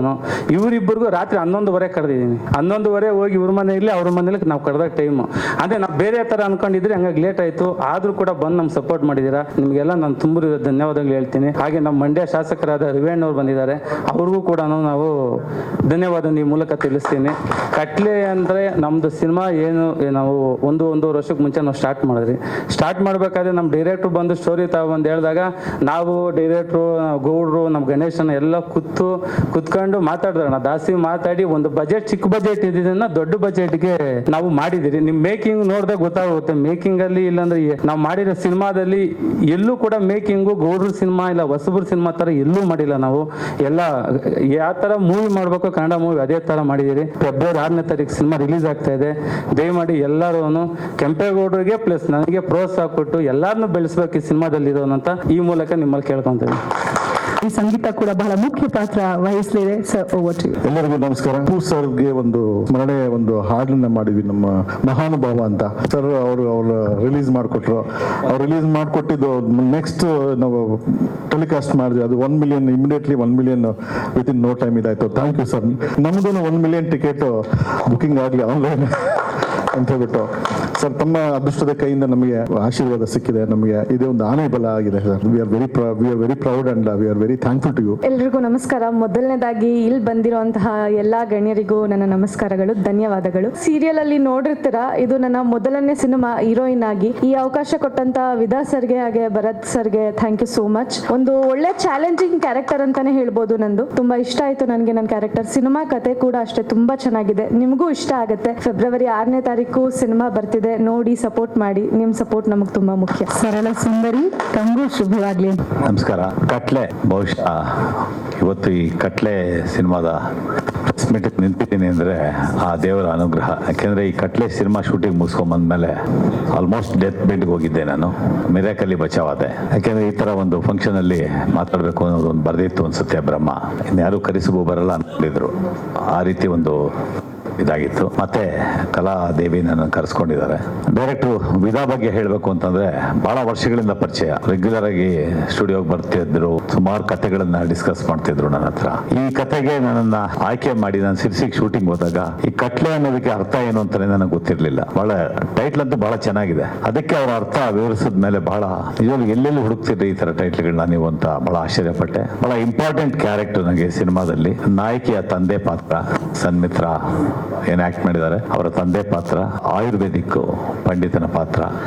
ಇವರಿಬ್ಬರಿಗೂ ರಾತ್ರಿ 11:30 ಕರೆದಿದ್ದೀನಿ. 11:30 ಹೋಗಿ ಇವ್ರ ಮನೆಯಲ್ಲಿ ಅವ್ರ ಮನೇಲಿ ನಾವು ಕರೆದಾಗ ಟೈಮು. ಅದೇ ನಾವು ಬೇರೆ ಥರ ಅನ್ಕೊಂಡಿದ್ರೆ ಹಂಗಾಗಿ ಲೇಟ್ ಆಯಿತು. ಆದರೂ ಕೂಡ ಬಂದು ನಮ್ಗೆ ಸಪೋರ್ಟ್ ಮಾಡಿದ್ದೀರಾ. ನಿಮಗೆಲ್ಲ ನಾನು ತುಂಬ ಧನ್ಯವಾದಗಳು ಹೇಳ್ತೀನಿ. ಹಾಗೆ ನಮ್ಮ ಮಂಡ್ಯ ಶಾಸಕರಾದ ರವೀಣ್ಣವ್ರು ಬಂದಿದ್ದಾರೆ, ಅವ್ರಿಗೂ ಕೂಡ ನಾವು ಧನ್ಯವಾದ ಈ ಮೂಲಕ ತಿಳಿಸ್ತೀನಿ. ಕಟ್ಲೆ ಅಂದರೆ ನಮ್ಮದು ಸಿನಿಮಾ ಏನು ನಾವು ಒಂದೂವರೆ ವರ್ಷಕ್ಕೆ ಮುಂಚೆ ನಾವು ಸ್ಟಾರ್ಟ್ ಮಾಡಿದ್ರಿ. ಸ್ಟಾರ್ಟ್ ಮಾಡಬೇಕಾದ್ರೆ ನಮ್ಮ ಡೈರೆಕ್ಟ್ರು ಬಂದು ಸ್ಟೋರಿ ತಗೊಂಡು ಹೇಳಿದಾಗ ನಾವು ಡೈರೆಕ್ಟ್ರು, ಗೌಡ್ರು, ನಮ್ಮ ಗಣೇಶನ ಎಲ್ಲ ಕುತ್ಕೊಂಡು ಮಾತಾಡಿದ್ರಣ್ಣ. ಜಾಸ್ತಿ ಮಾತಾಡಿ ಒಂದು ಬಜೆಟ್, ಚಿಕ್ಕ ಬಜೆಟ್ ಇದ್ದಿದ್ದನ್ನ ದೊಡ್ಡ ಬಜೆಟ್ಗೆ ನಾವು ಮಾಡಿದಿರಿ. ನಿಮ್ಮ ಮೇಕಿಂಗ್ ನೋಡಿದಾಗ ಗೊತ್ತಾಗುತ್ತೆ. ಮೇಕಿಂಗ್ ಅಲ್ಲಿ ಇಲ್ಲಾಂದ್ರೆ ನಾವು ಮಾಡಿರೋ ಸಿನಿಮಾದಲ್ಲಿ ಎಲ್ಲೂ ಕೂಡ ಮೇಕಿಂಗು ಗೌಡ್ರ ಸಿನಿಮಾ ಇಲ್ಲ ಹೊಸಬ್ರ ಸಿನಿಮಾ ತರ ಎಲ್ಲೂ ಮಾಡಿಲ್ಲ. ನಾವು ಎಲ್ಲ ಯಾವ ತರ ಮೂವಿ ಮಾಡ್ಬೇಕು ಕನ್ನಡ ಮೂವಿ ಅದೇ ತರ ಮಾಡಿದಿರಿ. ಫೆಬ್ರವರಿ 6ನೇ ತಾರೀಕು ಸಿನಿಮಾ ರಿಲೀಸ್ ಆಗ್ತಾ ಇದೆ. ದಯಮಾಡಿ ಎಲ್ಲರೂ ಕೆಂಪೇಗೌಡರಿಗೆ ಪ್ಲಸ್ ನನಗೆ ಪ್ರೋತ್ಸಾಹ ಕೊಟ್ಟು ಎಲ್ಲಾರನ್ನೂ ಬೆಳೆಸ್ಬೇಕು ಈ ಸಿನಿಮಾದಲ್ಲಿ ಇರೋನಂತ ಈ ಮೂಲಕ ನಿಮ್ಮಲ್ಲಿ ಕೇಳ್ಕೊಂತೀವಿ. ಈ ಸಂಗೀತ ಕೂಡ ಬಹಳ ಮುಖ್ಯ ಪಾತ್ರ ವಹಿಸಲಿದೆ. Sir, over to you. ಎಲ್ಲರಿಗೂ ನಮಸ್ಕಾರ. ಪೂ ಸರ್ಗೆ ಒಂದು ಸ್ಮರಣೆ ಒಂದು ಹಾಡನ್ನ ಮಾಡಿದ್ವಿ, ನಮ್ಮ ಮಹಾನುಭಾವ ಅಂತ. ಸರ್ ಅವರು ರಿಲೀಸ್ ಮಾಡಿಕೊಟ್ರು. ಅವ್ರು ರಿಲೀಸ್ ಮಾಡಿಕೊಟ್ಟಿದ್ದು ನೆಕ್ಸ್ಟ್ ನಾವು ಟೆಲಿಕಾಸ್ಟ್ ಮಾಡಿದ್ವಿ. ಅದು 1 million immediately 1 million within no time ಇದಾಯ್ತು. Thank you sir. ನಮ್ದು 1 ಮಿಲಿಯನ್ ಟಿಕೆಟ್ ಬುಕಿಂಗ್ ಆಗಲಿ ಆನ್ಲೈನ್ ಅಂತ ಹೇಳ್ಬಿಟ್ಟು ಸರ್, ತಮ್ಮ ಅದೃಷ್ಟದ ಕೈಯಿಂದ ನಮಗೆ ಆಶೀರ್ವಾದ ಸಿಕ್ಕಿದೆ. ನಮಗೆ ಇದೇ ಒಂದು ಆನೆ ಬಲ ಆಗಿದೆ sir. We are very proud and we are very thankful to you. ಎಲ್ರಿಗೂ ನಮಸ್ಕಾರ. ಮೊದಲನೇದಾಗಿ ಇಲ್ಲಿ ಬಂದಿರುವಂತಹ ಎಲ್ಲಾ ಗಣ್ಯರಿಗೂ ನನ್ನ ನಮಸ್ಕಾರಗಳು, ಧನ್ಯವಾದಗಳು. ಸೀರಿಯಲ್ ಅಲ್ಲಿ ನೋಡಿರ್ತೀರಾ, ಇದು ನನ್ನ ಮೊದಲನೇ ಸಿನಿಮಾ ಹೀರೋಯಿನ್ ಆಗಿ. ಈ ಅವಕಾಶ ಕೊಟ್ಟಂತ ವಿದಾ ಸರ್ಗೆ ಹಾಗೆ ಭರತ್ ಸರ್ಗೆ ಥ್ಯಾಂಕ್ ಯು ಸೋ ಮಚ್. ಒಂದು ಒಳ್ಳೆ ಚಾಲೆಂಜಿಂಗ್ ಕ್ಯಾರೆಕ್ಟರ್ ಅಂತಾನೆ ಹೇಳ್ಬೋದು. ನಂದು ತುಂಬಾ ಇಷ್ಟ ಆಯ್ತು ನನಗೆ ನನ್ನ ಕ್ಯಾರೆಕ್ಟರ್. ಸಿನಿಮಾ ಕತೆ ಕೂಡ ಅಷ್ಟೇ ತುಂಬಾ ಚೆನ್ನಾಗಿದೆ, ನಿಮಗೂ ಇಷ್ಟ ಆಗುತ್ತೆ. ಫೆಬ್ರವರಿ 6ನೇ ತಾರೀಕು ಸಿನಿಮಾ ಬರ್ತಿದೆ, ನೋಡಿ ಸಪೋರ್ಟ್ ಮಾಡಿ. ನಿಮ್ ಸಪೋರ್ಟ್ ನಮಗೆ ತುಂಬಾ ಮುಖ್ಯ. ಸರಳ ಸುಂದರಿ, ತಮಗೂ ಶುಭವಾಗ್ಲಿ. ನಮಸ್ಕಾರ. ಕಟ್ಲೆ ಬಹುಶಃ ಇವತ್ತು ಈ ಕಟ್ಲೆ ಸಿನಿಮಾದ ಪ್ರೆಸ್ ಮೀಟಿಗೆ ನಿಂತಿದ್ದೀನಿ ಅಂದರೆ ಆ ದೇವರ ಅನುಗ್ರಹ. ಯಾಕೆಂದರೆ ಈ ಕಟ್ಲೆ ಸಿನಿಮಾ ಶೂಟಿಂಗ್ ಮುಗಿಸ್ಕೊಂಬಂದ್ಮೇಲೆ ಆಲ್ಮೋಸ್ಟ್ ಡೆತ್ ಬೆಡ್ಗೆ ಹೋಗಿದ್ದೆ ನಾನು. ಮಿರಾಕಲ್ಲಿ ಬಚಾವಾದೆ. ಯಾಕೆಂದರೆ ಈ ಥರ ಒಂದು ಫಂಕ್ಷನಲ್ಲಿ ಮಾತಾಡಬೇಕು ಅನ್ನೋದು ಒಂದು ಬರೆದಿತ್ತು ಅನ್ಸುತ್ತೆ ಬ್ರಹ್ಮ. ಇನ್ಯಾರು ಕರೆಸಿಗೂ ಬರಲ್ಲ ಅಂದ್ಕೊಂಡಿದ್ರು. ಆ ರೀತಿ ಒಂದು ಇದಾಗಿತ್ತು. ಮತ್ತೆ ಕಲಾದೇವಿ ನನ್ನ ಕರೆಸ್ಕೊಂಡಿದ್ದಾರೆ. ಡೈರೆಕ್ಟ್ರು ವಿಧಾ ಬಗ್ಗೆ ಹೇಳಬೇಕು ಅಂತಂದ್ರೆ ಬಹಳ ವರ್ಷಗಳಿಂದ ಪರಿಚಯ. ರೆಗ್ಯುಲರ್ ಆಗಿ ಸ್ಟುಡಿಯೋಗೆ ಬರ್ತಿದ್ರು, ಸುಮಾರು ಕಥೆಗಳನ್ನ ಡಿಸ್ಕಸ್ ಮಾಡ್ತಿದ್ರು ನನ್ನ ಹತ್ರ. ಈ ಕಥೆಗೆ ನನ್ನನ್ನ ಆಯ್ಕೆ ಮಾಡಿ ನಾನು ಸಿರ್ಸಿಗೆ ಶೂಟಿಂಗ್ ಹೋದಾಗ ಈ ಕಟ್ಲೆ ಅನ್ನೋದಕ್ಕೆ ಅರ್ಥ ಏನು ಅಂತಾನೆ ನನಗೆ ಗೊತ್ತಿರಲಿಲ್ಲ. ಬಹಳ ಟೈಟ್ಲ್ ಅಂತೂ ಬಹಳ ಚೆನ್ನಾಗಿದೆ. ಅದಕ್ಕೆ ಅವರ ಅರ್ಥ ವಿವರಿಸಿದ ಮೇಲೆ ಬಹಳ ನಿಜವಾಗ್ಲೂ ಎಲ್ಲೆಲ್ಲಿ ಹುಡುಕ್ತಿದ್ರಿ ಈ ತರ ಟೈಟ್ಲ್ಗಳನ್ನ ನೀವು ಅಂತ ಬಹಳ ಆಶ್ಚರ್ಯಪಟ್ಟೆ. ಬಹಳ ಇಂಪಾರ್ಟೆಂಟ್ ಕ್ಯಾರೆಕ್ಟರ್ ನನಗೆ ಸಿನಿಮಾದಲ್ಲಿ. ನಾಯಕಿಯ ತಂದೆ ಪಾತ್ರ ಸನ್ಮಿತ್ರ ಏನು ಆಕ್ಟ್ ಮಾಡಿದ್ದಾರೆ. ಅವರ ತಂದೆ ಪಾತ್ರ ಆಯುರ್ವೇದಿಕ್ ಪಂಡಿತನ ಪಾತ್ರ,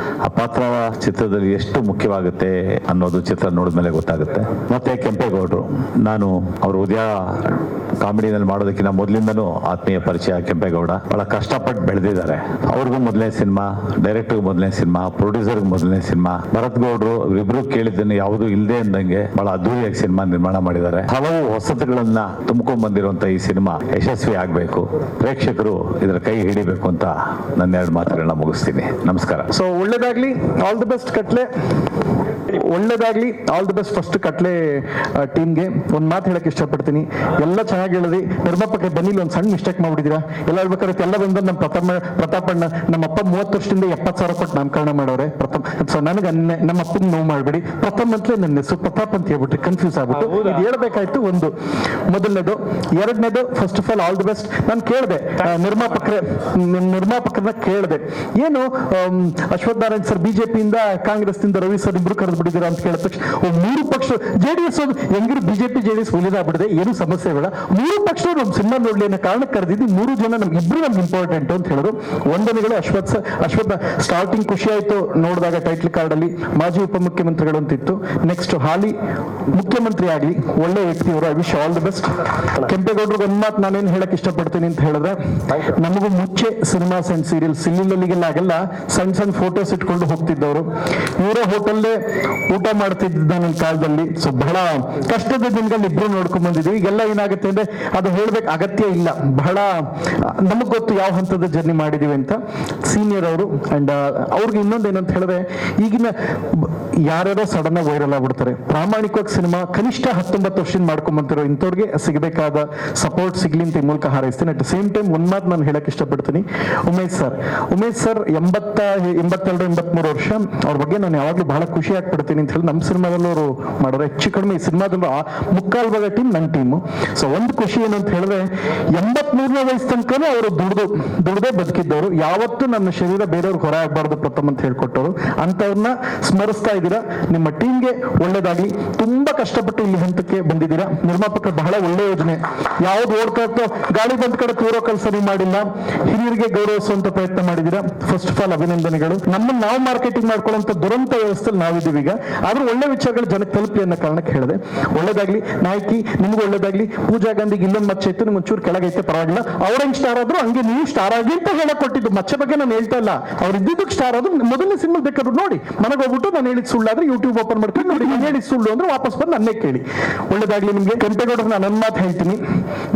ಆ ಪಾತ್ರ ಚಿತ್ರದಲ್ಲಿ ಎಷ್ಟು ಮುಖ್ಯವಾಗುತ್ತೆ ಅನ್ನೋದು ಚಿತ್ರ ನೋಡಿದ್ಮೇಲೆ ಗೊತ್ತಾಗುತ್ತೆ. ಮತ್ತೆ ಕೆಂಪೇಗೌಡರು, ನಾನು ಅವರು ಉದಯ ಕಾಮಿಡಿನಲ್ಲಿ ಮಾಡೋದಕ್ಕಿಂತ ಮೊದಲಿಂದನೂ ಆತ್ಮೀಯ ಪರಿಚಯ. ಕೆಂಪೇಗೌಡ ಬಹಳ ಕಷ್ಟಪಟ್ಟು ಬೆಳೆದಿದ್ದಾರೆ. ಅವ್ರಿಗೂ ಮೊದಲನೇ ಸಿನಿಮಾ, ಡೈರೆಕ್ಟರ್ಗೂ ಮೊದಲನೇ ಸಿನಿಮಾ, ಪ್ರೊಡ್ಯೂಸರ್ಗೂ ಮೊದಲನೇ ಸಿನಿಮಾ. ಭರತ್ ಗೌಡ್ರು ಇಬ್ರು ಕೇಳಿದ್ದನ್ನು ಯಾವುದೂ ಇಲ್ಲದೆ ಅಂದಂಗೆ ಬಹಳ ಅದ್ದೂರಿಯಾಗಿ ಸಿನಿಮಾ ನಿರ್ಮಾಣ ಮಾಡಿದ್ದಾರೆ. ಹಲವು ಹೊಸತುಗಳನ್ನ ತುಂಬಿಕೊಂಡ್ ಬಂದಿರುವಂತ ಈ ಸಿನಿಮಾ ಯಶಸ್ವಿ ಆಗ್ಬೇಕು, ಪ್ರೇಕ್ಷಕರು ಇದರ ಕೈ ಹಿಡಿಬೇಕು ಅಂತ ನನ್ನ 2 ಮಾತುಗಳನ್ನ ಮುಗಿಸ್ತೀನಿ. ನಮಸ್ಕಾರ. ಸೊ ಒಳ್ಳೇದಾಗ್ಲಿ, ಆಲ್ ದಿ ಬೆಸ್ಟ್ ಕಟ್ಲೆ. ಒಳ್ಳೇದಾಗ್ಲಿ, all the best first Katle ಟೀಮ್ಗೆ. ಒಂದು ಮಾತು ಹೇಳಕ್ ಇಷ್ಟಪಡ್ತೀನಿ, ಎಲ್ಲ ಚೆನ್ನಾಗಿ ಹೇಳಿದ್ರಿ. ನಿರ್ಮಾಪಕರಿಗೆ ಬನ್ನಿಲ್ಲ ಒಂದು ಸಣ್ಣ ಮಿಸ್ಟೇಕ್ ಮಾಡ್ಬಿಟ್ಟಿರಾ. ಎಲ್ಲ ಹೇಳ್ಬೇಕಾದ್ರೆ ಎಲ್ಲ ಬಂದ ನಮ್ಮ ಪ್ರತಾಪಣ್ಣ ನಮ್ಮಪ್ಪ 30 ವರ್ಷದಿಂದ 70,000 ಕೊಟ್ಟು ನಾಮಕರಣ ಮಾಡೋರೆ ಪ್ರಥಮ್. ಸೊ ನನಗೆ ನಮ್ಮ ಅಪ್ಪನ ನೋವು ಮಾಡಬೇಡಿ, ಪ್ರಥಮ್ ಅಂತಲೇ ನನ್ನ ಹೆಸರು ಪ್ರತಾಪ್ ಅಂತ ಹೇಳ್ಬಿಟ್ರಿ, ಕನ್ಫ್ಯೂಸ್ ಆಗ್ಬಿಟ್ಟು ಇದು ಹೇಳ್ಬೇಕಾಯ್ತು. ಒಂದು ಮೊದಲನೇದು. ಎರಡನೇದು, first of all the best. ನಾನು ಕೇಳಿದೆ ನಿರ್ಮಾಪಕರನ್ನ ಕೇಳಿದೆ, ಏನು ಅಶ್ವಥ್ ನಾರಾಯಣ್ ಸರ್ ಬಿಜೆಪಿಯಿಂದ, ಕಾಂಗ್ರೆಸ್ನಿಂದ ರವಿ ಸರ್ ಇಬ್ರು ಕರೆದು ಬಿಟ್ಟಿದ್ದೀರಾ ಅಂತ ಕೇಳಿದ ತಕ್ಷಣ 3 ಪಕ್ಷ JDS ಹೆಂಗಿರು ಬಿಜೆಪಿ JDS ಒಲಿದಾಗ್ಬಿಡಿದೆ, ಏನು ಸಮಸ್ಯೆ ಬೇಡ, 3 ಪಕ್ಷ ನಮ್ಮ ಸಿನಿಮಾ ನೋಡ್ಲಿ ಅನ್ನೋ ಕಾರಣಕ್ಕೆ ಕರೆದಿದ್ದು. 3 ಜನ ನಮ್ಗೆ ಇಂಪಾರ್ಟೆಂಟ್ ಅಂತ ಹೇಳಿದ್ರು. ವಂದನೆಗಳು ಅಶ್ವಥ್ ಸ್ಟಾರ್ಟಿಂಗ್ ಖುಷಿ ಆಯ್ತು ನೋಡಿದಾಗ ಟೈಟ್ಲ್ ಕಾರ್ಡ್ ಅಲ್ಲಿ ಮಾಜಿ ಉಪಮುಖ್ಯಮಂತ್ರಿಗಳು ಅಂತಿತ್ತು. ನೆಕ್ಸ್ಟ್ ಹಾಲಿ ಮುಖ್ಯಮಂತ್ರಿ ಆಗ್ಲಿ, ಒಳ್ಳೆ ವ್ಯಕ್ತಿ ಅವರು. I wish all the best. ಕೆಂಪೇಗೌಡರಿಗೆ ಒಂದು ಮಾತು ನಾನೇನು ಹೇಳಕ್ ಇಷ್ಟಪಡ್ತೀನಿ ಅಂತ ಹೇಳಿದ್ರೆ, ನಮಗೂ ಮುಂಚೆ ಸಿನಿಮಾಸ್ ಅಂಡ್ ಸೀರಿಯಲ್ ಸಿಲ್ಲಿಗೆಲ್ಲ ಸಣ್ಣ ಫೋಟೋಸ್ ಇಟ್ಕೊಂಡು ಹೋಗ್ತಿದ್ದವರು. ಇವರ ಹೋಟೆಲ್ಲೇ ಊಟ ಮಾಡ್ತಿದ್ದ ನನ್ನ ಕಾಲದಲ್ಲಿ. ಸೊ ಬಹಳ ಕಷ್ಟದ ದಿನಗಳು ಇಬ್ರು ನೋಡ್ಕೊಂಡ್ ಬಂದಿದ್ವಿ. ಈಗೆಲ್ಲ ಏನಾಗುತ್ತೆ ಅಂದ್ರೆ ಅದು ಹೇಳ್ಬೇಕು ಅಗತ್ಯ ಇಲ್ಲ, ಬಹಳ ನಮಗ್ ಗೊತ್ತು ಯಾವ ಹಂತದ ಜರ್ನಿ ಮಾಡಿದೀವಿ ಅಂತ. ಸೀನಿಯರ್ ಅವರು. ಅಂಡ್ ಅವ್ರಿಗೆ ಇನ್ನೊಂದೇನಂತ ಹೇಳಿದ್ರೆ, ಈಗಿನ ಯಾರ್ಯಾರೋ ಸಡನ್ ಆಗಿ ವೈರಲ್ ಆಗ್ಬಿಡ್ತಾರೆ. ಪ್ರಾಮಾಣಿಕವಾಗಿ ಸಿನಿಮಾ ಕನಿಷ್ಠ 19 ವರ್ಷದಿಂದ ಮಾಡ್ಕೊಂಡ್ ಬಂತಿರೋ ಇಂಥವ್ರಿಗೆ ಸಿಗಬೇಕಾದ ಸಪೋರ್ಟ್ ಸಿಗ್ಲಿ ಅಂತ ಈ ಮೂಲಕ ಹಾರೈಸ್ತೀನಿ. ಅಟ್ ದ ಸೇಮ್ ಟೈಮ್ ಒಂದು ಮಾತು ನಾನು ಹೇಳಕ್ ಇಷ್ಟಪಡ್ತೀನಿ. ಉಮೇಶ್ ಸರ್ 82-83 ವರ್ಷ. ಅವ್ರ ಬಗ್ಗೆ ನಾನು ಯಾವಾಗ್ಲೂ ಬಹಳ ಖುಷಿ ಆಗ್ಬಿಡ್ತೀನಿ ಅಂತ ಹೇಳಿ ನಮ್ಮ ಸಿನಿಮಾದಲ್ಲೂ ಅವರು ಮಾಡೋರು. ಹೆಚ್ಚು ಕಡಿಮೆ ಈ ಸಿನಿಮಾದಲ್ಲೂ 3/4 ಭಾಗ ಟೀಮ್ ನನ್ನ ಟೀಮು. ಸೊ ಒಂದು ಖುಷಿ ಏನು ಅಂತ ಹೇಳಿದ್ರೆ, 83ನೇ ವಯಸ್ಸು ತನಕನೂ ಅವರು ದುಡ್ದೇ ಬದುಕಿದ್ದವರು. ಯಾವತ್ತೂ ನನ್ನ ಶರೀರ ಬೇರೆಯವ್ರಿಗೆ ಹೊರ ಆಗ್ಬಾರ್ದು ಪ್ರಥಮ ಅಂತ ಹೇಳ್ಕೊಟ್ಟವರು. ಅಂತವ್ರನ್ನ ಸ್ಮರಿಸ್ತಾ ಇದ್ದೀರಾ. ನಿಮ್ಮ ಟೀಮ್ಗೆ ಒಳ್ಳೇದಾಗ್ಲಿ. ತುಂಬಾ ಕಷ್ಟಪಟ್ಟು ಇಲ್ಲಿ ಹಂತಕ್ಕೆ ಬಂದಿದ್ದೀರಾ. ನಿರ್ಮಾಪಕರು ಬಹಳ ಒಳ್ಳೆ ಯೋಜನೆ. ಯಾವ್ದು ಓಡ್ಕಾಗ್ತೋ ಗಾಳಿ ಬಂದ ಕಡೆ ತೂರೋ ಕೆಲಸ ಮಾಡಿಲ್ಲ. ಹಿರಿಯರಿಗೆ ಗೌರವಿಸುವಂತ ಪ್ರಯತ್ನ ಮಾಡಿದ್ದೀರಾ. ಫಸ್ಟ್ ಆಫ್ ಆಲ್ ಅಭಿನಂದನೆಗಳು. ನಮ್ಮನ್ನು ನಾವು ಮಾರ್ಕೆಟಿಂಗ್ ಮಾಡ್ಕೊಳ್ಳುವಂತ ದುರಂತ ವ್ಯವಸ್ಥೆಯಲ್ಲಿ ನಾವಿದ್ದೀವಿ ಈಗ. ಆದ್ರೂ ಒಳ್ಳೆ ವಿಚಾರಗಳು ಜನಕ್ಕೆ ತಲುಪಲಿ ಅನ್ನೋ ಕಾರಣಕ್ಕೆ ಹೇಳಿದೆ. ಒಳ್ಳೇದಾಗ್ಲಿ ನಾಯಕಿ, ನಿಮ್ಗೂ ಒಳ್ಳೇದಾಗ್ಲಿ. ಪೂಜಾ ಗಾಂಧಿಗೆ ಇಲ್ಲೊಂದು ಮಚ್ಚೆ ಇತ್ತು, ನಿಮ್ಗೆ ಒಂಚೂರು ಕೆಳಗೈತೆ ಪರವಾಗಿಲ್ಲ. ಅವ್ರ ಹೆಂಗ್ ಸ್ಟಾರ್ ಆದ್ರು ಹಂಗೆ ನೀವು ಸ್ಟಾರ್ ಆಗಿ ಅಂತ ಹೇಳಕ್ ಕೊಟ್ಟಿದ್ದು. ಮಚ್ಚೆ ಬಗ್ಗೆ ನಾನು ಹೇಳ್ತಾ ಇಲ್ಲ, ಅವ್ರು ಇದ್ದಿದ್ದಕ್ಕೆ ಸ್ಟಾರ್ ಆದ್ರು. ಮೊದಲನೇ ಸಿನಿಮಾ ಬೇಕಾದ್ರು ನೋಡಿ, ಮನೆಗೆ ಹೋಗ್ಬಿಟ್ಟು ನಾನು ಹೇಳಿದ್ ಸುಳ್ಳಾದ್ರೆ ಯೂಟ್ಯೂಬ್ ಓಪನ್ ಮಾಡ್ಕೊಂಡು ನೋಡಿ, ನಾನು ಹೇಳಿದ್ ಸುಳ್ಳು ಅಂದ್ರೆ ವಾಪಸ್ ಬಂದು ನನ್ನೇ ಕೇಳಿ. ಒಳ್ಳೇದಾಗ್ಲಿ ನಿಮ್ಗೆ. ಕೆಂಪೇಗೌಡರು ನಾನು ನನ್ನ ಮಾತು ಹೇಳ್ತೀನಿ.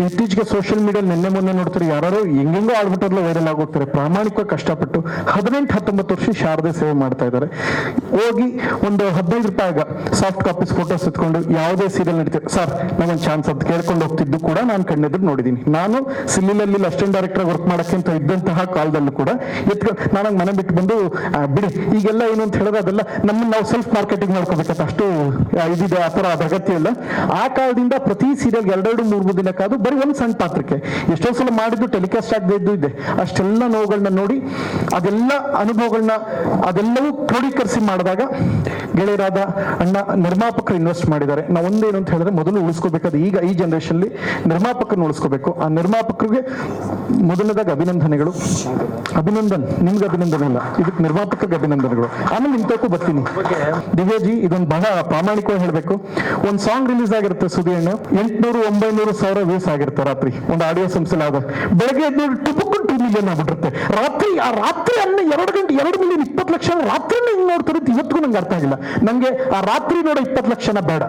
ಇತ್ತೀಚೆಗೆ ಸೋಷಿಯಲ್ ಮೀಡಿಯಲ್ಲಿ ಮೊನ್ನೆ ನೋಡ್ತಾರೆ, ಯಾರು ಹೆಂಗೆಂಗೋ ಆಡ್ಬಿಟ್ಟರ್ಲ ವೈರಲ್ ಆಗೋಗ್ತಾರೆ. ಪ್ರಾಮಾಣಿಕವಾಗಿ ಕಷ್ಟಪಟ್ಟು 18-19 ವರ್ಷ ಶಾರದೆ ಸೇವೆ ಮಾಡ್ತಾ ಇದ್ದಾರೆ. ಹೋಗಿ ಒಂದು 15 ರೂಪಾಯಿಗ ಸಾಫ್ಟ್ ಕಾಪೀಸ್ ಫೋಟೋಸ್ ಎತ್ಕೊಂಡು ಯಾವುದೇ ಸೀರಿಯಲ್ ನಡೀತಾರೆ, ಸರ್ ನಾವೊಂದು ಚಾನ್ಸ್ ಅಂತ ಕೇಳ್ಕೊಂಡು ಹೋಗ್ತಿದ್ದು ಕೂಡ ನಾನು ಕಣ್ಣೆದ್ರು ನೋಡಿದ್ದೀನಿ. ನಾನು ಸಿಲ್ಲಿಲಲ್ಲಿ ಅಸಿಸ್ಟೆಂಟ್ ಡೈರೆಕ್ಟರ್ ವರ್ಕ್ ಮಾಡಕ್ಕೆ ಅಂತ ಇದ್ದಂತಹ ಕಾಲದಲ್ಲೂ ಕೂಡ ನಾನು ಮನೆ ಬಿಟ್ಟು ಬಂದು ಬಿಡಿ. ಈಗೆಲ್ಲ ಏನು ಅಂತ ಹೇಳಿದ್ರೆ ಅದೆಲ್ಲ ನಮ್ಮನ್ನು ನಾವು ಸೆಲ್ಫ್ ಮಾರ್ಕೆಟಿಂಗ್ ಮಾಡ್ಕೋಬೇಕಂತ ಅಷ್ಟು ಇದಿದೆ, ಆ ಥರ ಅದ ಅಗತ್ಯ ಇಲ್ಲ. ಆ ಕಾಲದಿಂದ ಪ್ರತಿ ಸೀರಿಯಲ್ 2-3 ದಿನ ಕಾದು ಬರೀ ಒಂದು ಸಣ್ಣ ಪಾತ್ರಕ್ಕೆ ಎಷ್ಟೋ ಸಲ ಮಾಡಿದ್ದು ಟೆಲಿಕಾಸ್ಟ್ ಆಗದೆ ಇದ್ದು ಇದೆ. ಅಷ್ಟೆಲ್ಲ ನೋವುಗಳನ್ನ ನೋಡಿ, ಅದೆಲ್ಲ ಅನುಭವಗಳನ್ನ ಅದೆಲ್ಲವೂ ಕ್ರೋಢೀಕರಿಸಿ ಮಾಡಿದಾಗ ಗೆಳೆಯರಾದ ಅಣ್ಣ ನಿರ್ಮಾಪಕರು ಇನ್ವೆಸ್ಟ್ ಮಾಡಿದ್ದಾರೆ. ನಾವು ಒಂದೇನು ಅಂತ ಹೇಳಿದ್ರೆ, ಮೊದಲು ಉಳಿಸ್ಕೋಬೇಕಾದ ಈಗ ಈ ಜನರೇಷನ್ ನಿರ್ಮಾಪಕರನ್ನ ಉಳಿಸ್ಕೋಬೇಕು. ಆ ನಿರ್ಮಾಪಕರಿಗೆ ಮೊದಲನೇದಾಗ ಅಭಿನಂದನೆಗಳು. ನಿಮ್ಗೆ ಅಭಿನಂದನೆ ಇಲ್ಲ, ಇದಕ್ಕೆ ನಿರ್ಮಾಪಕರಿಗೆ ಅಭಿನಂದನೆಗಳು. ಆಮೇಲೆ ನಿಮ್ತಕ್ಕೂ ಬರ್ತೀನಿ. ದಿವ್ಯಾಜಿ, ಇದೊಂದು ಬಹಳ ಪ್ರಾಮಾಣಿಕವಾಗಿ ಹೇಳ್ಬೇಕು. ಒಂದು ಸಾಂಗ್ ರಿಲೀಸ್ ಆಗಿರುತ್ತೆ ಸುದಿ ಅಣ್ಣ, 800-900 ವ್ಯೂಸ್ ಆಗಿರುತ್ತೆ ರಾತ್ರಿ ಒಂದು ಆಡಿಯೋ ಸಂಸ್ಥೆ ಆದ. ಬೆಳಗ್ಗೆ 2 ಮಿಲಿಯನ್ ಆಗ್ಬಿಟ್ಟಿರುತ್ತೆ. ರಾತ್ರಿ 2 ಗಂಟೆ 2 ಮಿಲಿಯನ್ 20 ಲಕ್ಷ ರಾತ್ರಿನೇ ಹಿಂಗ್ ನೋಡ್ತಿರುತ್ತೆ. ಇವತ್ತಿಗೂ ನಂಗೆ ಅರ್ಥ ಆಗಿಲ್ಲ. ನಂಗೆ ಆ ರಾತ್ರಿ ನೋಡೋ 20 ಲಕ್ಷನ ಬೇಡ,